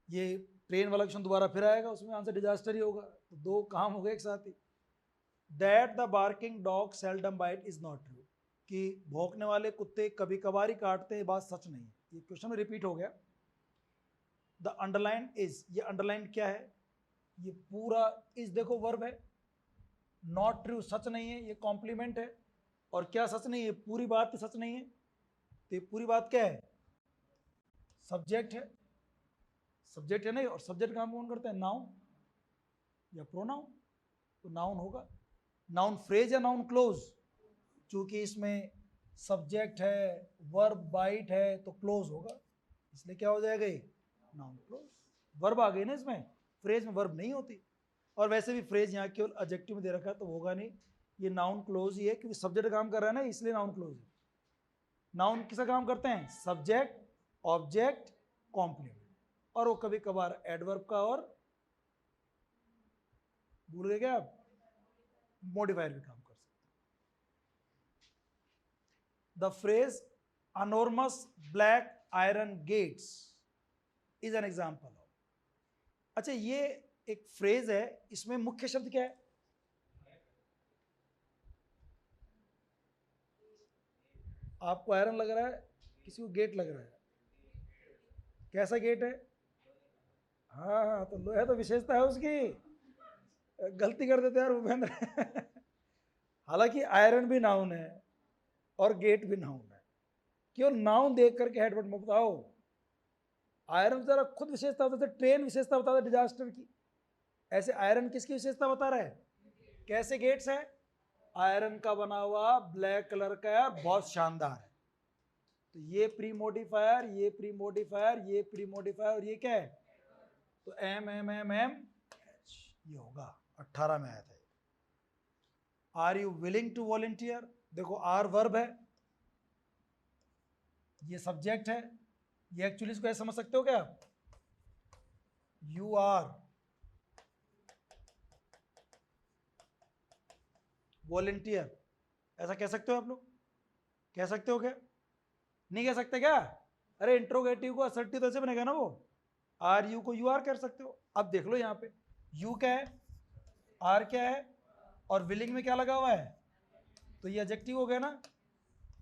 ये ट्रेन वाला क्वेश्चन दोबारा फिर आएगा, उसमें आंसर डिजास्टर ही होगा। तो 2 काम हो गए एक साथ ही। That the barking dog seldom bite is not true, कि भौंकने वाले कुत्ते कभी कभार ही काटते हैं, बात सच नहीं है। ये क्वेश्चन में रिपीट हो गया। द अंडरलाइन इज, ये अंडरलाइन क्या है? ये पूरा इज देखो वर्ब है। नॉट ट्रू सच नहीं है, ये कॉम्प्लीमेंट है। और क्या सच नहीं है? पूरी बात सच नहीं है। तो ये पूरी बात क्या है? सब्जेक्ट है। सब्जेक्ट है नहीं, और सब्जेक्ट काम कौन करते हैं? नाउन या प्रोनाउन। तो नाउन होगा। नाउन फ्रेज या नाउन क्लोज? चूंकि इसमें सब्जेक्ट है, वर्ब बाइट है, तो क्लोज होगा, इसलिए क्या हो जाएगा? Noun close. वर्ब आ गई ना इसमें, फ्रेज में वर्ब नहीं होती। और वैसे भी फ्रेज यहाँ केवल एडजेक्टिव में दे रखा है तो होगा नहीं, ये नाउन क्लोज ही है, क्योंकि सब्जेक्ट काम कर रहा है ना, इसलिए नाउन क्लोज है। नाउन किसका काम करते हैं? सब्जेक्ट, ऑब्जेक्ट, कॉम्प्लीमेंट, और वो कभी कभार एडवर्ब का, और भूल गए क्या आप? मॉडिफायर भी काम कर सकते हैं। The phrase enormous black iron gates is an example of. अच्छा, ये एक फ्रेज है, इसमें मुख्य शब्द क्या है? आपको आयरन लग रहा है, किसी को गेट लग रहा है। कैसा गेट है? हाँ हाँ, तो लोहा तो विशेषता है उसकी। गलती कर देते यार भूपेंद्र। हालांकि आयरन भी नाउन है और गेट भी नाउन है। क्यों नाउन देख करके हेडवर्ड में बताओ? आयरन जरा खुद विशेषता बताते, ट्रेन विशेषता बताते डिजास्टर की। ऐसे आयरन किसकी विशेषता बता रहा है? कैसे गेट्स है? आयरन का बना हुआ ब्लैक कलर का है, बहुत शानदार है। तो ये प्री मॉडिफायर, ये प्री मॉडिफायर, ये प्री मॉडिफायर, और ये क्या है? तो एम एम एम एम ये होगा। 18 में आया था। Are you willing to volunteer? देखो आर वर्ब है, ये सब्जेक्ट है, ये एक्चुअली इसको ऐसे समझ सकते हो क्या आप? यू आर वॉलंटियर, ऐसा कह सकते हो आप लोग? कह सकते हो क्या? नहीं कह सकते क्या? अरे इंट्रोगेटिव को असर्टिव तो ऐसे बनेगा ना, वो आर यू को यू आर कर सकते हो। अब देख लो यहाँ पे यू क्या है, आर क्या है, और विलिंग में क्या लगा हुआ है? तो ये एडजेक्टिव हो गया ना,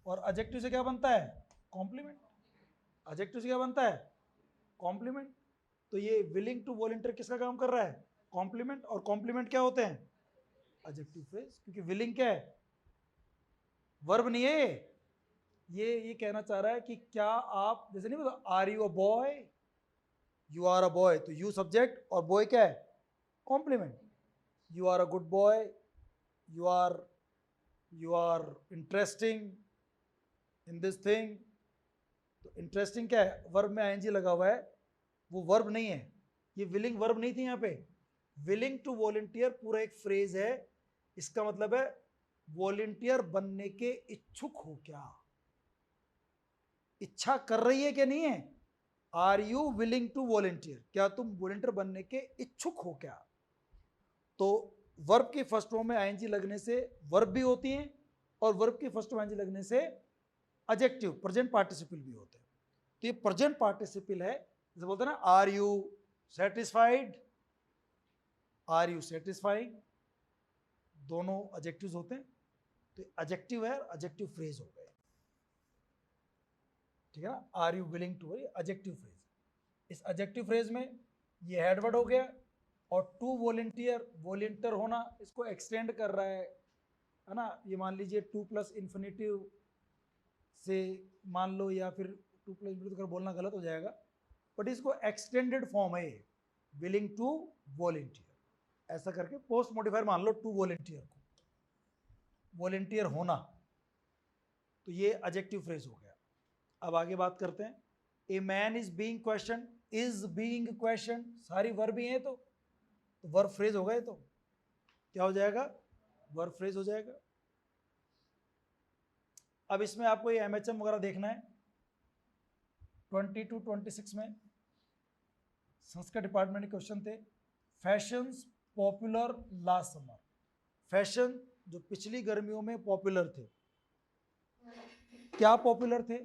और एडजेक्टिव से क्या बनता है? कॉम्प्लीमेंट। एडजेक्टिव से क्या बनता है? कॉम्प्लीमेंट। तो ये विलिंग टू वॉलंटियर किसका काम कर रहा है? कॉम्प्लीमेंट। और कॉम्प्लीमेंट क्या होते हैं? Adjective phrase. क्योंकि विलिंग क्या है? वर्ब नहीं है। ये कहना चाह रहा है कि क्या आप, जैसे नहीं बोला are you a boy, you are a boy, तो यू सब्जेक्ट और बॉय क्या है? Complement. You are a good boy, you are interesting in this thing. तो इंटरेस्टिंग क्या है? वर्ब में आईएनजी लगा हुआ है, वो वर्ब नहीं है, ये विलिंग वर्ब नहीं थी यहाँ पे। विलिंग टू वॉलंटियर पूरा एक फ्रेज है, इसका मतलब है वॉलंटियर बनने के इच्छुक हो क्या? इच्छा कर रही है क्या? नहीं है। Are you willing to volunteer, क्या तुम वॉलंटियर बनने के इच्छुक हो क्या? तो वर्ब की फर्स्ट फॉर्म में आईएनजी लगने से वर्ब भी होती है, और वर्ब की फर्स्ट फॉर्म आईएनजी लगने से एडजेक्टिव प्रेजेंट पार्टिसिपल भी होते हैं। तो ये प्रेजेंट पार्टिसिपल है, जैसे बोलते हैं ना are you satisfied, are you satisfying, दोनों एडजेक्टिव्स होते हैं। तो एडजेक्टिव है, एडजेक्टिव फ्रेज हो गए, ठीक है ना? Are you willing to, adjective phrase. इस एडजेक्टिव फ्रेज में ये हेडवर्ड हो गया, और टू वॉलंटियर, वॉलंटियर होना, इसको एक्सटेंड कर रहा है ना? ये मान लीजिए टू प्लस इन्फिनेटिव से मान लो, या फिर टू प्लस इन्फिनेटिव कर बोलना गलत हो जाएगा, बट इसको एक्सटेंडेड फॉर्म है विलिंग टू वॉलंटियर, ऐसा करके पोस्ट मॉडिफायर मान लो टू वॉलंटियर को, वॉलंटियर होना। तो ये एडजेक्टिव फ्रेज हो गया। अब आगे बात करते हैं। A man is being question, is being question, सारी वर्ब ही है, तो वर्ब फ्रेज हो गए, तो क्या हो जाएगा? वर्ब फ्रेज हो जाएगा। अब इसमें आपको ये एमएचएम वगैरह देखना है। 22-26 में संस्कृत डिपार्टमेंट के क्वेश्चन थे। Fashions popular last summer, fashion जो पिछली गर्मियों में पॉपुलर थे, क्या पॉपुलर थे?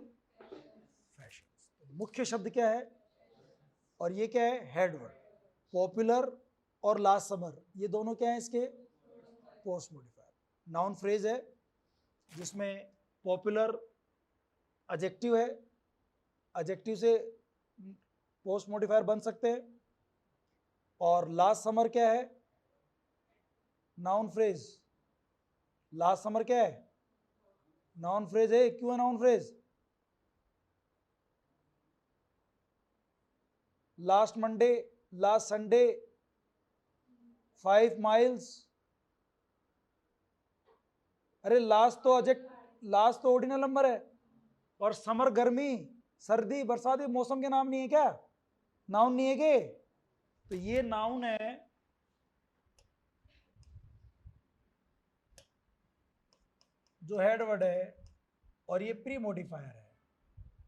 फैशन। मुख्य शब्द क्या है? और ये क्या है? हेडवर्ड। पॉपुलर और लास्ट समर, ये दोनों क्या है इसके? Post modifier. नाउन फ्रेज है, जिसमें पॉपुलर एडजेक्टिव है, एडजेक्टिव से पोस्ट मॉडिफायर बन सकते हैं। और लास्ट समर क्या है? Noun phrase. लास्ट समर क्या है? नाउन फ्रेज है। क्यों है noun phrase? Last Monday, last Sunday, 5 miles. अरे लास्ट तो लास्ट तो ऑर्डिनल नंबर है, और समर गर्मी, सर्दी, बरसात, मौसम के नाम नहीं है क्या? नाउन नहीं है के? तो ये नाउन है, जो हेडवर्ड है, और ये प्री मॉडिफायर है।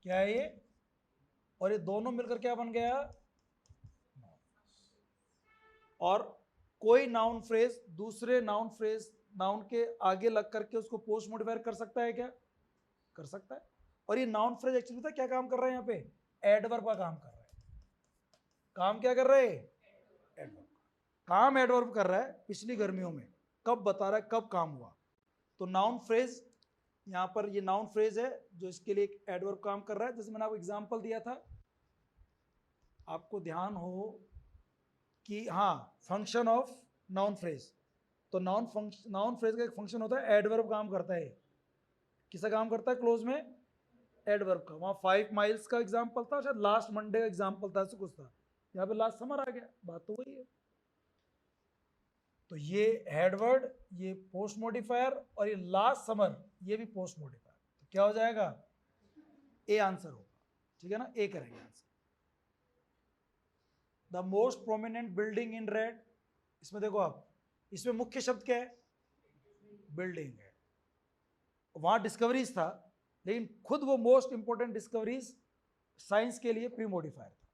क्या है ये? और ये दोनों मिलकर क्या बन गया? और कोई नाउन फ्रेज दूसरे नाउन फ्रेज, नाउन के आगे लग करके उसको पोस्ट मॉडिफायर कर सकता है क्या? कर सकता है। और ये नाउन फ्रेज एक्चुअली पता क्या काम कर रहा है? यहाँ पे एडवर्ब का काम कर रहा है। काम क्या कर रहे हैं? एडवर्ब। काम एडवर्ब कर रहा है पिछली गर्मियों में, कब बता रहा है, कब काम हुआ। तो नाउन फ्रेज, यहाँ पर ये नाउन फ्रेज है जो इसके लिए एक एडवर्ब काम कर रहा है। जैसे मैंने आपको एग्जांपल दिया था, आपको ध्यान हो कि हाँ, फंक्शन ऑफ नाउन फ्रेज। तो नाउन फ्रेज का एक फंक्शन होता है, एडवर्ब काम करता है। किसका काम करता है? क्लोज में एडवर्ब का। वहाँ 5 माइल्स का एग्जाम्पल था, शायद लास्ट मंडे का एग्जाम्पल था, ऐसा कुछ था। यहाँ पे लास्ट समर आ गया, बात तो वही है। तो ये हेडवर्ड, ये पोस्ट मॉडिफायर, और ये लास्ट समर ये भी पोस्ट मॉडिफायर। तो क्या हो जाएगा? ए आंसर होगा, ठीक है ना, ए करेंगे answer. The most prominent building in red, इसमें देखो आप, इसमें मुख्य शब्द क्या है? बिल्डिंग है। वहां डिस्कवरीज था, लेकिन खुद वो मोस्ट इंपोर्टेंट डिस्कवरीज साइंस के लिए प्री मॉडिफायर था।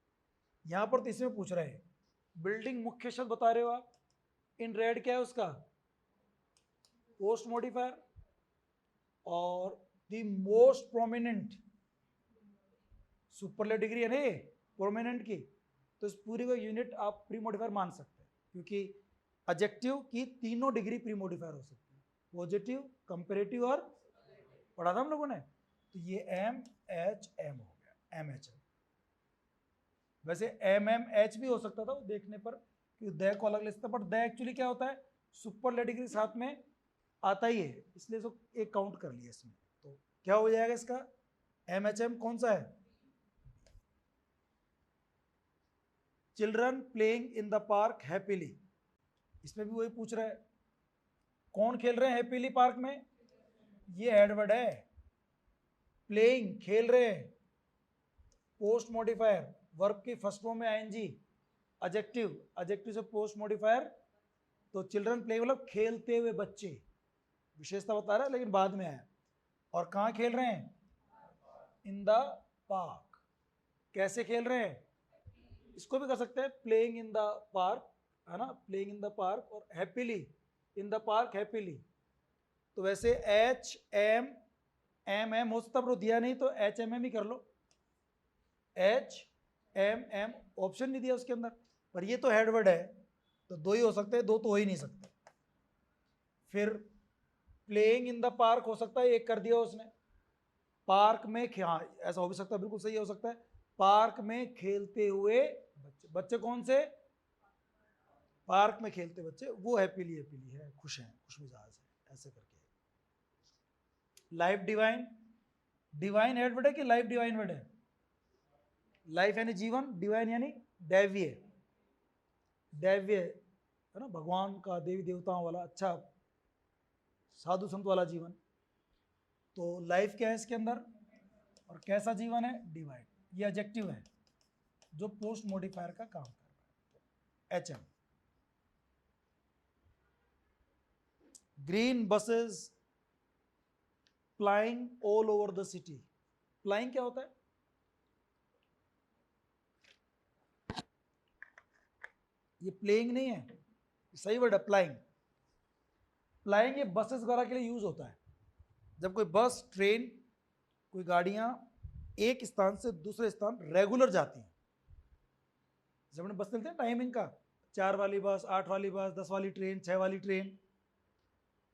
यहां पर तो इसमें पूछ रहे हैं बिल्डिंग मुख्य शब्द बता रहे हो आप, इन रेड क्या है उसका? Post modifier. और the most prominent, superlative degree है ना ये प्रोमिनेंट की, तो इस पूरी को यूनिट आप प्री मॉडिफायर मान सकते हैं, क्योंकि एडजेक्टिव की तीनों डिग्री प्री मॉडिफायर हो सकती है, पॉजिटिव, कंपैरेटिव और, पढ़ा था हम लोगों ने। तो ये एम एच एम हो गया, एम एच एम। वैसे एम एम एच भी हो सकता था वो देखने पर, क्योंकि द को अलग ले सकता, बट द एक्चुअली क्या होता है? सुपरलेटिव डिग्री साथ में आता ही है, इसलिए इसको एक काउंट कर लिया इसमें। तो क्या हो जाएगा इसका? एम एच एम कौन सा है? Children playing in the park happily, इसमें भी वही पूछ रहा है, कौन खेल रहे हैं हैप्पीली पार्क में? ये एडवर्ड है। प्लेइंग, खेल रहे हैं, पोस्ट मॉडिफायर, वर्ब की फर्स्ट फॉर्म में आईएनजी, एडजेक्टिव, एडजेक्टिव से पोस्ट मॉडिफायर, तो चिल्ड्रन प्ले मतलब खेलते हुए बच्चे, विशेषता बता रहा है लेकिन बाद में आया। और कहाँ खेल रहे हैं? In the park. कैसे खेल रहे हैं? इसको भी कर सकते हैं प्लेइंग इन द पार्क, है ना, प्लेइंग इन द पार्क, और happily, in the park happily. तो वैसे एच एम एम एम हो सकता है, दिया नहीं तो एच एम एम ही कर लो, एच एम एम, ऑप्शन नहीं दिया उसके अंदर, पर ये तो हेडवर्ड है, तो दो ही हो सकते हैं, दो तो हो ही नहीं सकते। फिर प्लेइंग इन द पार्क हो सकता है, एक कर दिया उसने, पार्क में, हाँ ऐसा हो भी सकता है, बिल्कुल सही हो सकता है, पार्क में खेलते हुए बच्चे। बच्चे कौन से? पार्क में खेलते बच्चे, वो हैप्पीली, हैप्पीली है, खुश हैं, खुश मिजाज है, ऐसे करके। लाइफ डिवाइन, डिवाइन हेडवर्ड है कि लाइफ डिवाइन वर्ड है? लाइफ यानी जीवन, डिवाइन यानी दैवीय, दैवीय है ना, भगवान का, देवी देवताओं वाला, अच्छा साधु संत वाला जीवन। तो लाइफ क्या है इसके अंदर, और कैसा जीवन है? डिवाइन। ये एडजेक्टिव है जो पोस्ट मॉडिफायर का काम कर रहा है। H M. Green buses flying all over the city, flying क्या होता है? ये प्लेइंग नहीं है, सही वर्ड है फ्लाइंग। फ्लाइंग ये बसेस वगैरह के लिए यूज होता है, जब कोई बस, ट्रेन, कोई गाड़ियां एक स्थान से दूसरे स्थान रेगुलर जाती हैं, जब अपने बस चलते हैं टाइमिंग का, 4 वाली बस, 8 वाली बस, 10 वाली ट्रेन, 6 वाली ट्रेन,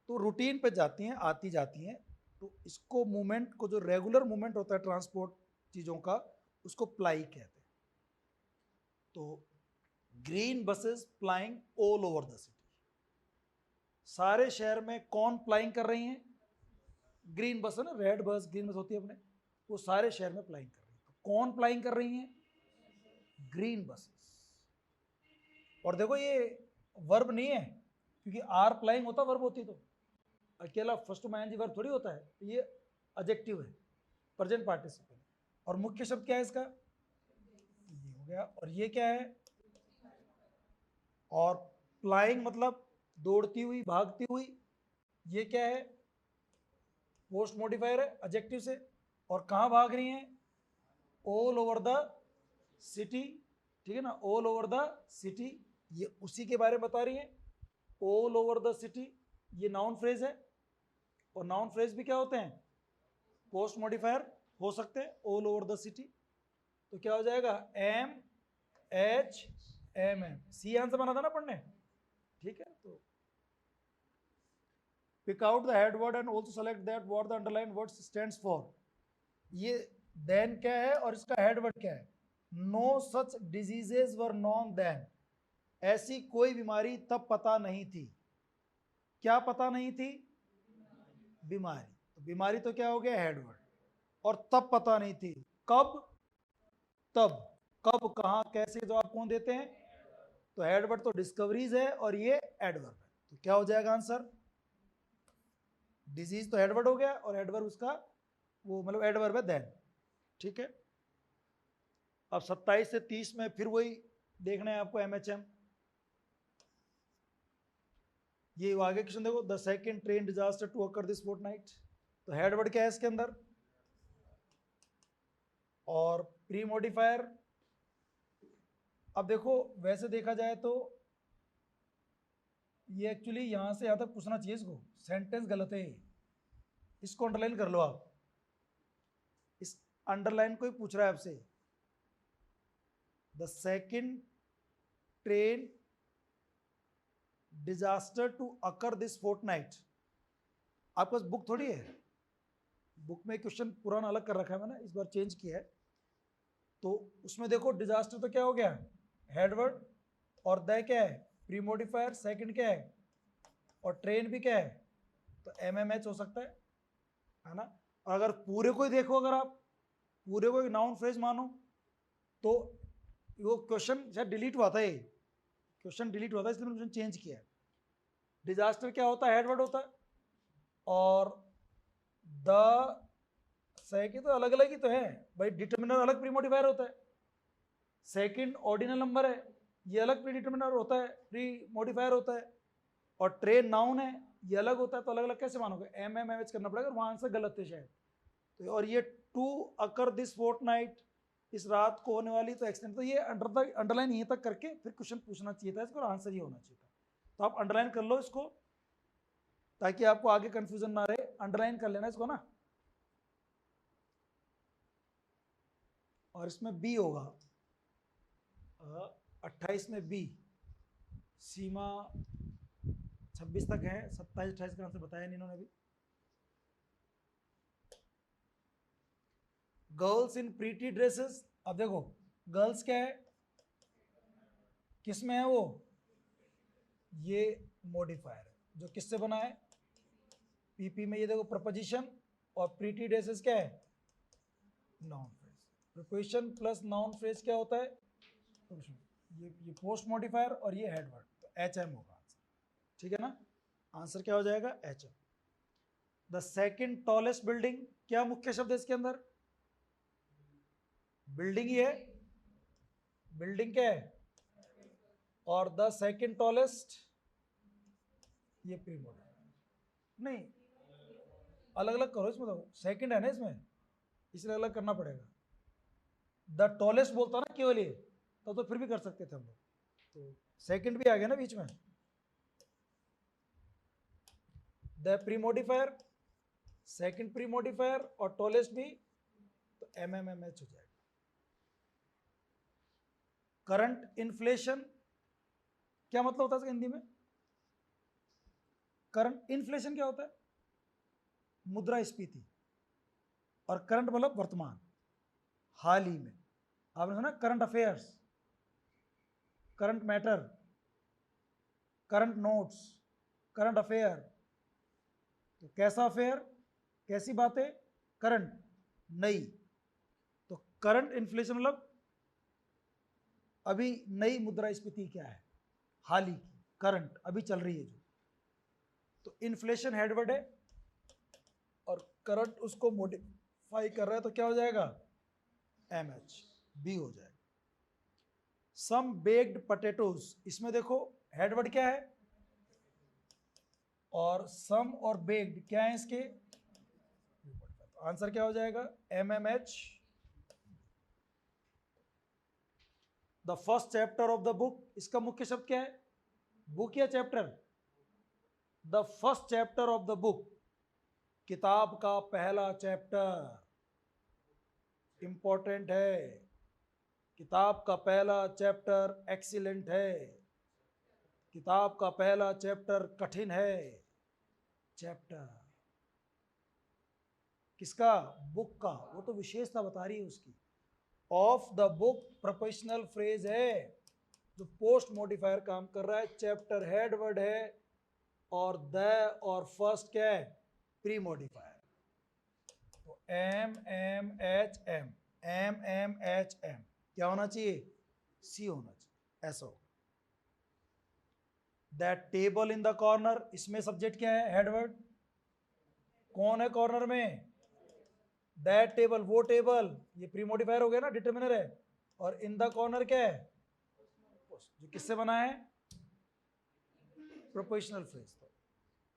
तो रूटीन पे जाती हैं, आती जाती हैं, तो इसको मूवमेंट को, जो रेगुलर मूवमेंट होता है ट्रांसपोर्ट चीज़ों का, उसको प्लाई कहते हैं। तो green buses प्लाइंग all over the city, सारे शहर में कौन प्लाइंग कर रही हैं? ग्रीन बस है ना, रेड बस, ग्रीन बस होती है अपने, वो सारे शहर में प्लाइंग कर रही है। तो कौन प्लाइंग कर रही हैं? Green buses. और देखो ये वर्ब नहीं है, क्योंकि आर प्लाइंग होता वर्ब होती तो, अकेला फर्स्ट मैन जी वर्ब थोड़ी होता है, तो ये एडजेक्टिव है, प्रेजेंट पार्टिसिपल। और मुख्य शब्द क्या है इसका? ये हो गया। और ये क्या है? और फ्लाइंग मतलब दौड़ती हुई, भागती हुई, ये क्या है? पोस्ट मॉडिफायर है एडजेक्टिव से। और कहाँ भाग रही हैं? ऑल ओवर द सिटी, ठीक है ना, ऑल ओवर द सिटी, ये उसी के बारे में बता रही है। ऑल ओवर द सिटी ये नाउन फ्रेज है, और नाउन फ्रेज भी क्या होते हैं? पोस्ट मॉडिफायर हो सकते हैं, ऑल ओवर द सिटी। तो क्या हो जाएगा? M H M M, C answer बना था ना पढ़ने, ठीक है। तो pick out the head word and also select that what the underline word stands for. ये देन क्या है और इसका हेड वर्ड क्या है? No such diseases were known then, ऐसी कोई बीमारी तब पता नहीं थी। क्या पता नहीं थी? बीमारी। तो बीमारी तो क्या हो गया? हेडवर्ड। और तब पता नहीं थी, कब? तब। कब, कहां, कैसे, जवाब कौन देते हैं? तो हेडवर्ड तो डिस्कवरीज है, और ये एडवर्ब है। तो क्या हो जाएगा आंसर? डिजीज तो एडवर्ड हो गया और एडवर्ब उसका वो मतलब एडवर्ब है देन। ठीक है, अब 27 से 30 में फिर वही देखना है आपको MHM। ये आगे क्वेश्चन देखो, the second train disaster to occur this fortnight. तो हेडवर्ड क्या है इसके अंदर और प्री मॉडिफायर। अब देखो वैसे देखा जाए तो ये एक्चुअली यहां से यहां तक पूछना चाहिए, इसको सेंटेंस गलत है, इसको अंडरलाइन कर लो आप। इस अंडरलाइन को ही पूछ रहा है आपसे। The second train disaster to occur this fortnight. आपके पास बुक थोड़ी है, बुक में क्वेश्चन पुराना अलग कर रखा है मैंने, इस बार चेंज किया है। तो उसमें देखो डिजास्टर तो क्या हो गया हेडवर्ड, और द क्या है प्री मॉडिफायर, सेकंड क्या है और ट्रेन भी क्या है, तो MMH हो सकता है ना। और अगर पूरे को ही देखो, अगर आप पूरे को एक नाउन फ्रेज मानो तो वो क्वेश्चन शायद डिलीट हुआ था, ये क्वेश्चन डिलीट हुआ था इसलिए मैंने चेंज किया है। डिजास्टर क्या होता है हेडवर्ड होता है और द सेकंड तो अलग अलग ही तो है भाई, डिटर्मिनर अलग प्री मॉडिफायर होता है, सेकंड ऑर्डिनल नंबर है ये अलग प्री डिटर्मिनर होता है, प्री मॉडिफायर होता है, और ट्रेन नाउन है ये अलग होता है। तो अलग अलग कैसे मानोगे, MMH करना पड़ेगा, वहां आंसर गलत है शायद। तो और ये टू अकर दिस फोर्टनाइट, इस रात को होने वाली, तो एक्सटेंड, तो ये अंडरलाइन यहीं तक करके फिर क्वेश्चन पूछना चाहिए था इसको, आंसर ये होना चाहिए था। तो आप अंडरलाइन कर लो इसको ताकि आपको आगे कंफ्यूजन ना रहे, अंडरलाइन कर लेना इसको ना। और इसमें बी होगा 28 में बी, सीमा 26 तक है, 27 28 का आंसर बताया नहीं इन्होंने अभी। Girls in pretty dresses. अब देखो गर्ल्स क्या है, किस में है वो, ये मॉडिफायर है जो किससे बना है PP में। ये देखो प्रपोजिशन, और प्रीटी ड्रेसेस क्या है noun phrase. Preposition plus noun phrase क्या होता है, ये पोस्ट मॉडिफायर और ये हेडवर्ड, तो HM होगा आंसर। ठीक है ना, आंसर क्या हो जाएगा HM। The second tallest building, क्या मुख्य शब्द है इसके अंदर, बिल्डिंग ही है, बिल्डिंग क्या है, और द सेकंड टॉलेस्ट ये प्री मॉडिफायर नहीं, अलग अलग करो इसमें, तो सेकंड है ना इसमें इसलिए अलग करना पड़ेगा। द टॉलेस्ट बोलता ना केवल ये, तो फिर भी कर सकते थे हम लोग, तो सेकंड भी आ गया ना बीच में। The pre modifier, second pre modifier और टॉलेस्ट भी, तो MMMH हो जाएगा। करंट इन्फ्लेशन क्या मतलब होता है इसका हिंदी में, करंट इन्फ्लेशन क्या होता है मुद्रास्फीति, और करंट मतलब वर्तमान, हाल ही में। आपने सुना current affairs, current matter, current notes, current affair. तो कैसा अफेयर, कैसी बातें, करंट नई। तो करंट इन्फ्लेशन मतलब अभी नई मुद्रास्फीति क्या है, हाल ही की, करंट अभी चल रही है जो। तो इन्फ्लेशन हेडवर्ड है और करंट उसको मॉडिफाई कर रहा है, तो क्या हो जाएगा MH, बी हो जाएगा। सम बेक्ड पोटैटोज, इसमें देखो हेडवर्ड क्या है और सम और बेक्ड क्या है इसके, आंसर क्या हो जाएगा MMH। The first chapter of the book, इसका मुख्य शब्द क्या है, बुक या chapter, the first chapter of the book, किताब का पहला चैप्टर, इंपॉर्टेंट है, किताब का पहला चैप्टर एक्सीलेंट है, किताब का पहला चैप्टर कठिन है। चैप्टर किसका, बुक का, वो तो विशेषता बता रही है उसकी। Of the book professional phrase है जो पोस्ट मॉडिफायर काम कर रहा है, चैप्टर हेडवर्ड है और द और फर्स्ट क्या है प्री मॉडिफायर। तो MMHM, MMHM क्या होना चाहिए, C होना चाहिए, ऐसा होगा। That table in the corner, इसमें सब्जेक्ट क्या है, हेडवर्ड, कौन है कॉर्नर में, दैट टेबल, वो टेबल, ये प्री मॉडिफायर हो गया ना, डिटर्मिनर है, और इन द कॉर्नर क्या है, जो किससे बना है, प्रोपोजिशनल फ्रेज। तो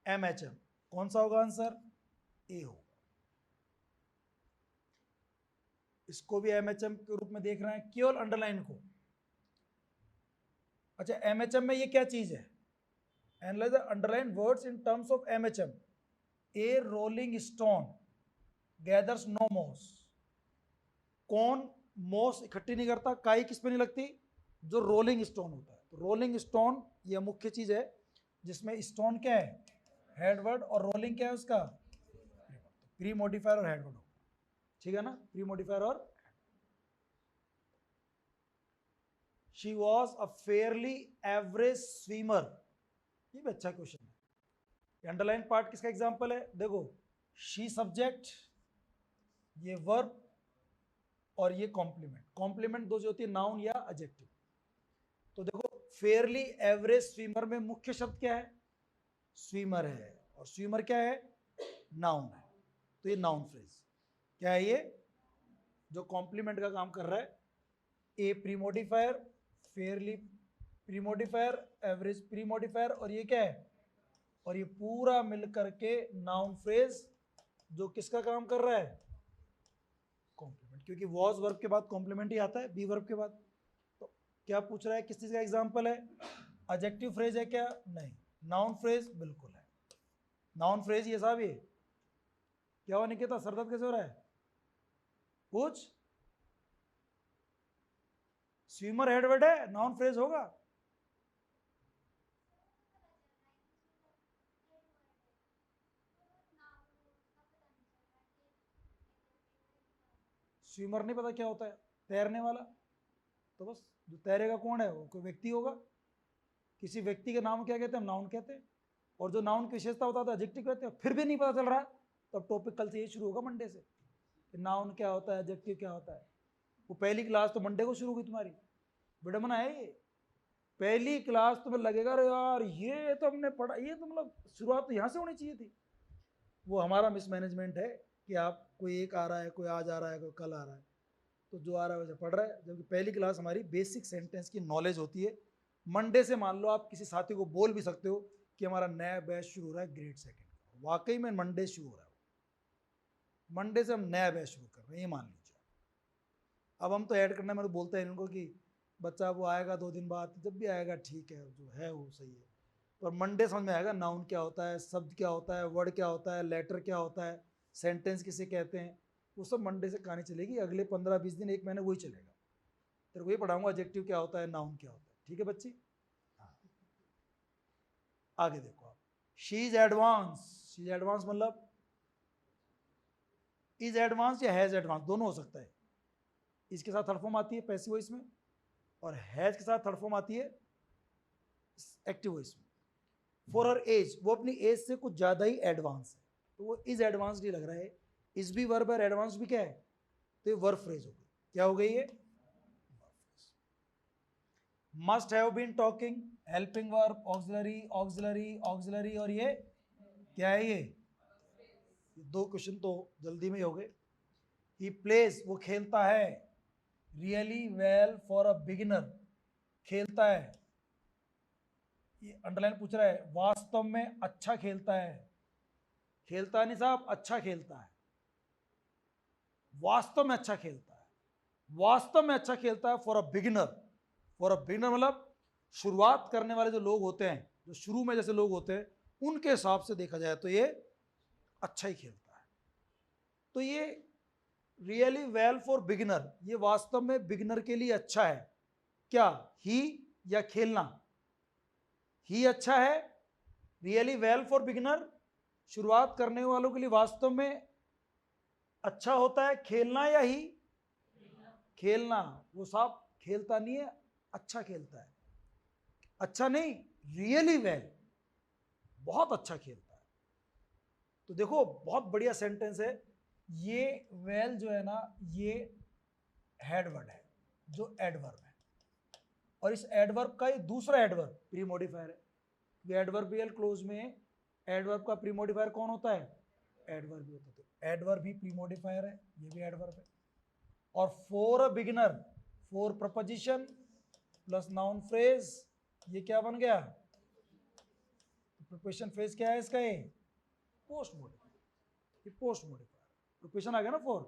MHM कौन सा होगा आंसर, ए होगा। इसको भी MHM के रूप में देख रहे हैं, केवल अंडरलाइन को। अच्छा, MHM में ये क्या चीज है, analyse the underline words in terms of MHM। A rolling stone gathers no moss, कौन मॉस इकट्ठी नहीं करता, काई किस पे नहीं लगती, जो रोलिंग स्टोन होता है। तो रोलिंग स्टोन ये मुख्य चीज है, जिसमें स्टोन क्या है, हेडवर्ड, और रोलिंग क्या है उसका, प्री मॉडिफायर और हेडवर्ड होगा, ठीक है ना, प्री मॉडिफायर और। She was a fairly average swimmer, ये भी अच्छा क्वेश्चन है। अंडरलाइन पार्ट किसका एग्जांपल है, देखो, शी सब्जेक्ट, ये वर्ब, और ये कॉम्प्लीमेंट। कॉम्प्लीमेंट दो जो होती है नाउन या एडजेक्टिव। तो देखो, फेयरली एवरेज स्विमर में मुख्य शब्द क्या है, स्विमर है, और स्विमर क्या है, नाउन है। तो ये नाउन फ्रेज क्या है, ये जो कॉम्प्लीमेंट का काम कर रहा है। A pre modifier, fairly pre modifier, average pre modifier, और ये क्या है, और ये पूरा मिलकर के नाउन फ्रेज जो किसका काम कर रहा है, कॉम्प्लीमेंट, क्योंकि वॉज वर्ब के बाद कॉम्प्लीमेंट ही आता है, बी वर्ब के बाद। तो क्या पूछ रहा है, किस चीज का एग्जांपल है, एडजेक्टिव फ्रेज है क्या, नहीं, नाउन फ्रेज बिल्कुल है, नाउन फ्रेज ये साहब। ये क्या हुआ निकेता, सर दर्द कैसे हो रहा है, कुछ स्विमर हेडवर्ड है, नाउन फ्रेज होगा। स्विमर नहीं पता क्या होता है, तैरने वाला, तो बस जो तैरेगा कौन है, वो कोई व्यक्ति होगा, किसी व्यक्ति के नाम क्या कहते हैं, नाउन कहते हैं, और जो नाउन की विशेषता होता है एडजेक्टिव कहते हैं। फिर भी नहीं पता चल रहा, तो अब टॉपिक कल से ये शुरू होगा, मंडे से, कि नाउन क्या होता है, एडजेक्टिव क्या होता है। वो पहली क्लास तो मंडे को शुरू हुई तुम्हारी, विडम्बना है ये, पहली क्लास तुम्हें लगेगा अरे यार ये तो हमने पढ़ा, ये तो मतलब शुरुआत तो यहाँ से होनी चाहिए थी। वो हमारा मिसमैनेजमेंट है कि आप, कोई एक आ रहा है, कोई आज आ रहा है, कोई कल आ रहा है, तो जो आ रहा है वैसे पढ़ रहा है, जबकि पहली क्लास हमारी बेसिक सेंटेंस की नॉलेज होती है। मंडे से मान लो आप किसी साथी को बोल भी सकते हो कि हमारा नया बैच शुरू हो रहा है ग्रेड सेकंड का, वाकई में मंडे शुरू हो रहा है, मंडे से हम नया बैच शुरू कर रहे हैं, ये मान लीजिए। अब हम तो ऐड करने में तो बोलते हैं इनको कि बच्चा वो आएगा 2 दिन बाद, जब भी आएगा ठीक है, जो है वो सही है, पर मंडे समझ में आएगा नाउन क्या होता है, शब्द क्या होता है, वर्ड क्या होता है, लेटर क्या होता है, सेंटेंस किसे कहते हैं, वो सब मंडे से कहानी चलेगी। अगले 15-20 दिन, 1 महीने वही चलेगा, तेरे को ये पढ़ाऊंगा एडजेक्टिव क्या होता है, नाउन क्या होता है, ठीक है बच्ची। हाँ, आगे देखो आप, she is advance, she is advance मतलब इज एडवांस या हैज एडवांस, दोनों हो सकता है। इसके साथ थर्ड फॉर्म आती है पैसिव वॉइस में, और हैज के साथ थर्ड फॉर्म आती है एक्टिव वॉइस में। फॉर हर एज, वो अपनी एज से कुछ ज्यादा ही एडवांस है, तो वो इज एडवांस नहीं लग रहा है। इस भी वर्ब है, एडवांस भी क्या है, तो ये वर्ब फ्रेज हो गई, क्या हो गई ये, must have been talking, helping verb, auxiliary auxiliary auxiliary, और ये क्या है, ये 2 क्वेश्चन तो जल्दी में ही हो गए। ही प्लेज, वो खेलता है, really well for a beginner, खेलता है, ये अंडरलाइन पूछ रहा है, वास्तव में अच्छा खेलता है, खेलता नहीं साहब, अच्छा खेलता है, वास्तव में अच्छा खेलता है, वास्तव में अच्छा खेलता है for a beginner. For a beginner मतलब शुरुआत करने वाले जो लोग होते हैं, जो शुरू में जैसे लोग होते हैं, उनके हिसाब से देखा जाए तो ये अच्छा ही खेलता है। तो ये रियली वेल फॉर बिगिनर, ये वास्तव में बिगिनर के लिए अच्छा है, क्या, ही या खेलना, ही अच्छा है, रियली वेल फॉर बिगिनर, शुरुआत करने वालों के लिए वास्तव में अच्छा होता है, खेलना या ही, खेलना, वो साहब खेलता नहीं है, अच्छा खेलता है, अच्छा नहीं, रियली वेल, बहुत अच्छा खेलता है। तो देखो बहुत बढ़िया सेंटेंस है ये। वेल जो है ना, ये हेडवर्ड है, जो एडवर्ब है, और इस एडवर्ब का ये दूसरा एडवर्ब प्री मॉडिफायर है। एडवर्बियल क्लोज में एडवर्ब का प्री मॉडिफायर कौन होता है? एडवर्ब ही होता है। एडवर्ब ही प्री मॉडिफायर है, ये भी एडवर्ब है। और for a beginner, for preposition plus noun phrase, ये क्या बन गया? प्रीपोजिशन फ्रेज क्या है इसका? ये पोस्ट मॉडिफायर, ये पोस्ट मॉडिफायर। प्रीपोजिशन आ गया ना फॉर,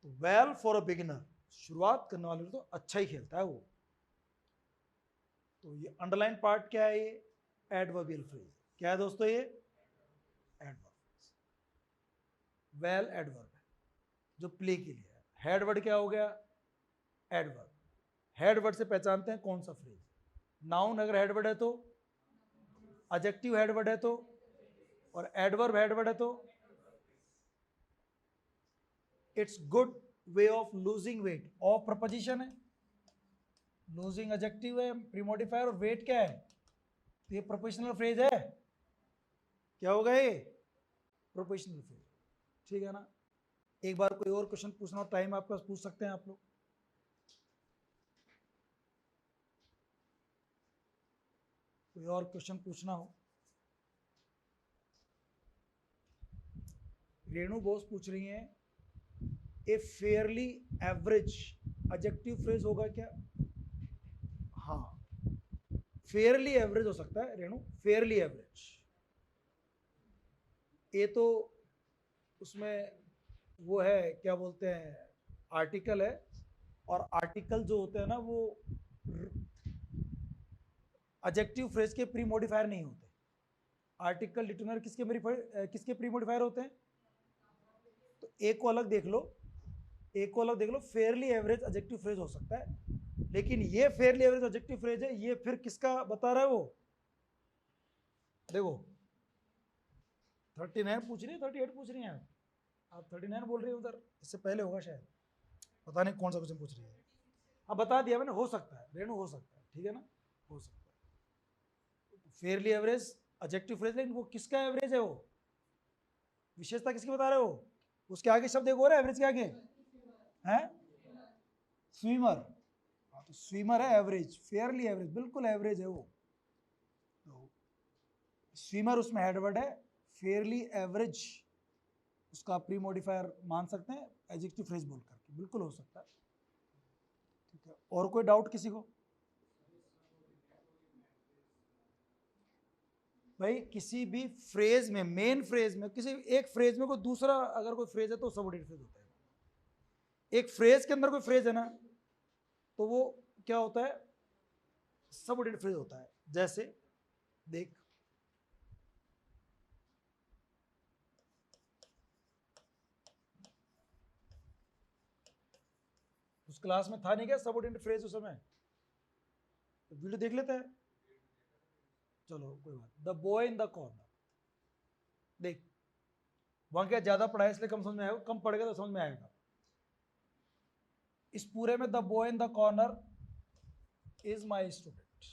तो वेल फॉर अ बिगिनर, शुरुआत करने वाले तो अच्छा ही खेलता है वो। तो ये अंडरलाइन पार्ट क्या है? ये एडवर्बियल फ्रेज। क्या है दोस्तों? ये एडवर्ब, वेल एडवर्ब है जो प्ले के लिए है। हेड वर्ड क्या हो गया? एडवर्ब। हेड वर्ड से पहचानते हैं कौन सा फ्रेज। नाउन अगर हेड वर्ड है तो, एडजेक्टिव हेड वर्ड है तो, और एडवर्ब हेड वर्ड है तो it's good way of losing weight. Of preposition है, लूजिंग एडजेक्टिव है, प्रीमोडिफायर, और वेट क्या है? तो ये प्रोपोजिशनल फ्रेज है। क्या होगा ये? Prepositional phrase. ठीक है ना? एक बार कोई और क्वेश्चन पूछना हो, टाइम आपके पास, पूछ सकते हैं आप लोग। कोई और क्वेश्चन पूछना हो। रेणु बोस पूछ रही हैं, ए फेयरली एवरेज एडजेक्टिव फ्रेज होगा क्या? हाँ, फेयरली एवरेज हो सकता है रेणु, फेयरली एवरेज। ये तो उसमें वो है, क्या बोलते हैं, आर्टिकल है। और आर्टिकल जो होते हैं ना, वो एडजेक्टिव फ्रेज के प्री मॉडिफायर नहीं होते। आर्टिकल डिटरमिनर किसके प्री मॉडिफायर होते हैं? तो एक को अलग देख लो, एक को अलग देख लो। फेयरली एवरेज एडजेक्टिव फ्रेज हो सकता है, लेकिन ये फेयरली एवरेज एडजेक्टिव फ्रेज है, ये फिर किसका बता रहा है वो? देखो 39 पूछ रही है, 38 पूछ रही हैं आप 39 बोल रही है उधर, इससे पहले होगा शायद, पता नहीं कौन सा क्वेश्चन पूछ रही है। अब बता दिया मैंने, हो सकता है रेणु, हो सकता है, ठीक है ना, हो सकता है। फेयरली एवरेज एडजेक्टिव फ्रेज, लेकिन वो किसका एवरेज है? वो विशेषता किसकी बता रहे हो? उसके आगे शब्द एक और है एवरेज के आगे, है स्विमर। तो स्विमर है एवरेज, फेयरली एवरेज, बिल्कुल एवरेज है वो। तो स्विमर उसमें हेडवर्ड है, फेयरली एवरेज उसका प्री मॉडिफायर मान सकते हैं एडजेक्टिव फ्रेज बोल करके, बिल्कुल हो सकता है। ठीक है, और कोई डाउट किसी को? भाई किसी भी फ्रेज में, मेन फ्रेज में, किसी एक फ्रेज में कोई दूसरा अगर कोई फ्रेज है तो सबऑर्डिनेट फ्रेज होता है। एक फ्रेज के अंदर कोई फ्रेज है ना, तो वो क्या होता है? सबऑर्डिनेट फ्रेज होता है। जैसे देख, उस क्लास में था नहीं क्या सबऑर्डिनेट फ्रेज उस समय? तो वीडियो देख लेते हैं, चलो कोई बात। The boy in the corner, देख वहां क्या ज्यादा पढ़ा है इसलिए कम समझ में आएगा, कम पढ़ेगा तो समझ में आएगा। इस पूरे में the boy in the corner is my student.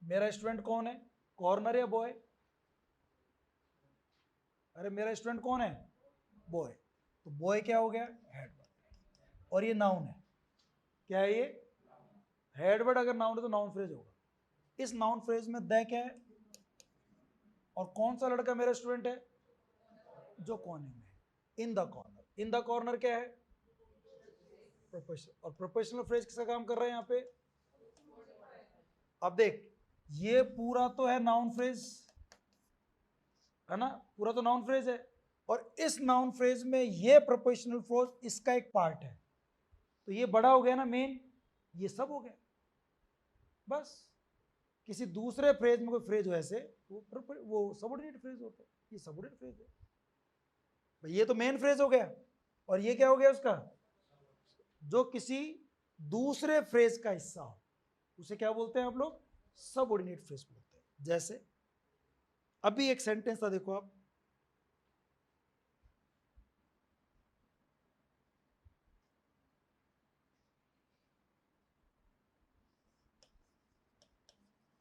मेरा स्टूडेंट कौन है? कॉर्नर या बॉय? अरे मेरा स्टूडेंट कौन है? बॉय। तो बॉय क्या हो गया? हेडवर्ड। और ये नाउन है, क्या है ये? हेडवर्ड। अगर नाउन है तो नाउन फ्रेज होगा। इस नाउन फ्रेज में द क्या है? और कौन सा लड़का मेरा स्टूडेंट है? जो कोने में है, in the corner. In the corner क्या है? प्रोपोजिशन। और प्रोपोजिशनल फ्रेज किसका काम कर रहे हैं यहाँ पे? अब देख, ये पूरा तो है नाउन फ्रेज, है ना, पूरा तो नाउन फ्रेज है। और इस नाउन फ्रेज में ये प्रोपोजिशनल फ्रेज इसका एक पार्ट है। तो ये बड़ा हो गया ना मेन, ये सब हो गया। बस किसी दूसरे फ्रेज में कोई फ्रेज हो ऐसे, वो सबऑर्डिनेट फ्रेज होता है, ये सबऑर्डिनेट फ्रेज है भाई। ये तो मेन फ्रेज हो गया, और ये क्या हो गया उसका? जो किसी दूसरे फ्रेज का हिस्सा हो उसे क्या बोलते हैं आप लोग? सबऑर्डिनेट फ्रेज बोलते हैं। जैसे अभी एक सेंटेंस था, देखो आप,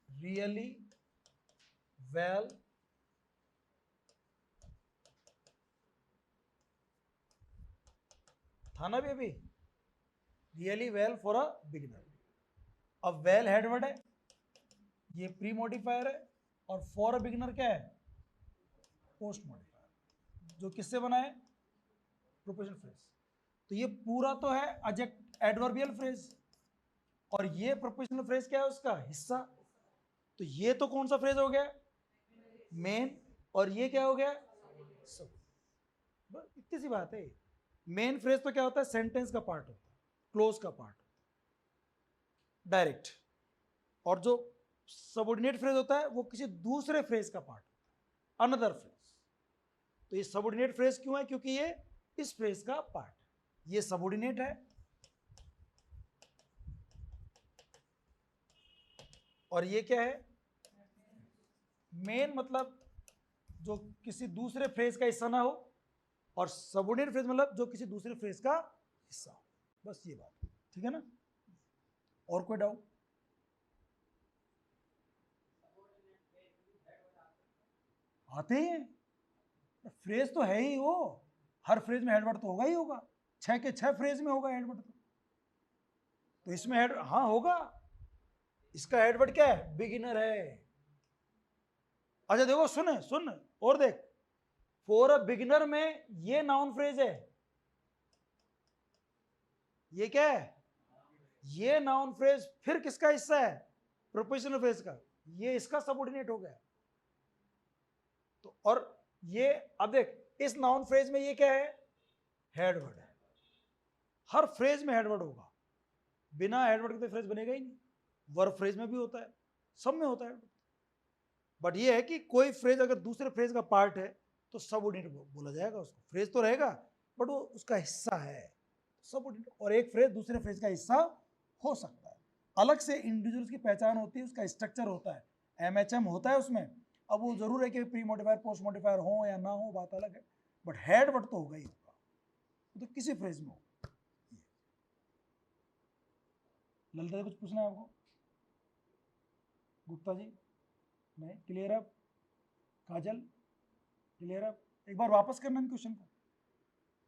रियली वेल था ना भी अभी, really well for a beginner. अब वेल हेड वर्ड है, ये प्री मॉडिफायर है, और फॉर अ बिगिनर क्या है? पोस्ट मॉडिफायर, जो किससे बना है? Prepositional phrase. तो ये पूरा तो है एडवर्बियल फ्रेज, और ये प्रोपोजिशनल फ्रेज क्या है? उसका हिस्सा। तो ये तो कौन सा फ्रेज हो गया? मेन। और ये क्या हो गया? सब। बस इतनी सी बात है। मेन फ्रेज तो क्या होता है? सेंटेंस का पार्ट होता है, क्लोज का पार्ट, डायरेक्ट। और जो सबऑर्डिनेट फ्रेज होता है वो किसी दूसरे फ्रेज का पार्ट, अनदर फ्रेज। तो ये सबऑर्डिनेट फ्रेज क्यों है? क्योंकि ये इस फ्रेज का पार्ट है, ये सबऑर्डिनेट है, और ये क्या है? मेन। मतलब जो किसी दूसरे फ्रेज का हिस्सा ना हो, और सबऑर्डिनेट फ्रेज मतलब जो किसी दूसरे फ्रेज का हिस्सा हो। बस ये बात, ठीक है ना? और कोई डाउट? आते ही हैं, फ्रेज तो है ही वो, हर फ्रेज में हेडवर्ड तो होगा ही होगा, 6 के 6 फ्रेज में होगा हेडवर्ड। तो इसमें हेड, हाँ होगा। इसका हेडवर्ड क्या है? बिगिनर है। अच्छा देखो, सुन और देख, फॉर अ बिगिनर में ये नाउन फ्रेज है, ये क्या है? ये नाउन फ्रेज फिर किसका हिस्सा है? प्रोपोजिशनल फ्रेज का। ये इसका सबऑर्डिनेट हो गया। तो और ये, अब देख, इस नाउन फ्रेज में ये क्या है? हेडवर्ड है। हर फ्रेज में हेडवर्ड होगा, बिना हेडवर्ड के तो फ्रेज बनेगा ही नहीं। वर्ब फ्रेज में भी होता है, सब में होता है। बट ये है कि कोई फ्रेज अगर दूसरे फ्रेज का पार्ट है तो सबऑर्डिनेट बोला जाएगा उसको। फ्रेज तो रहेगा बट वो उसका हिस्सा है, सबऑर्डिनेट। और एक फ्रेज दूसरे फ्रेज का हिस्सा हो सकता है, अलग से इंडिविजुअल्स की पहचान होती है, उसका स्ट्रक्चर होता है, एमएचएम होता है उसमें। अब वो जरूर है कि प्री मॉडिफायर पोस्ट मॉडिफायर हो या ना हो, बात अलग है, बट हेड वर्ड तो होगा ही होगा, तो किसी फ्रेज में हो। ललिता जी कुछ पूछना है आपको? गुप्ता जी नहीं? क्लियर है? काजल क्लियर है? एक बार वापस करना इन क्वेश्चन को,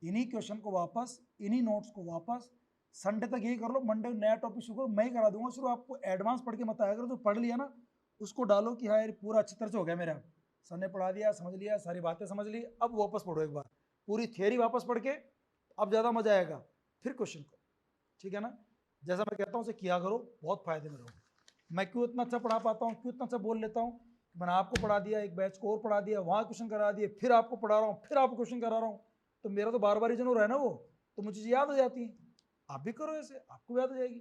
इन्हीं क्वेश्चन को वापस, इन्हीं नोट्स को वापस। संडे तक यही कर लो, मंडे नया टॉपिक शुरू करो, मैं ही करा दूंगा शुरू। आपको एडवांस पढ़ के मत आया करो, जो पढ़ लिया ना उसको डालो कि हाँ यार पूरा अच्छी तरह से हो गया मेरा, सर ने पढ़ा दिया, समझ लिया, सारी बातें समझ ली। अब वापस पढ़ो एक बार, पूरी थियरी वापस पढ़ के, अब ज़्यादा मजा आएगा फिर क्वेश्चन को, ठीक है ना? जैसा मैं कहता हूँ उसे किया करो, बहुत फायदे में रहो। मैं क्यों इतना अच्छा पढ़ा पाता हूँ, क्यों इतना अच्छा बोल लेता हूँ? मैंने आपको पढ़ा दिया, एक बैच को और पढ़ा दिया, वहाँ क्वेश्चन करा दिए, फिर आपको पढ़ा रहा हूँ, फिर आपको क्वेश्चन करा रहा हूँ, तो मेरा तो बार बार रीजन हो रहा है ना वो, तो मुझे याद हो जाती है। आप भी करो ऐसे, आपको याद हो जाएगी।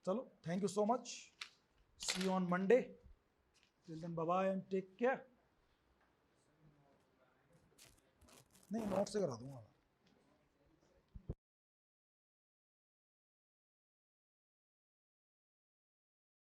चलो, thank you so much, see you on Monday, till then bye bye and take care. नहीं, नोट से करा दूंगा।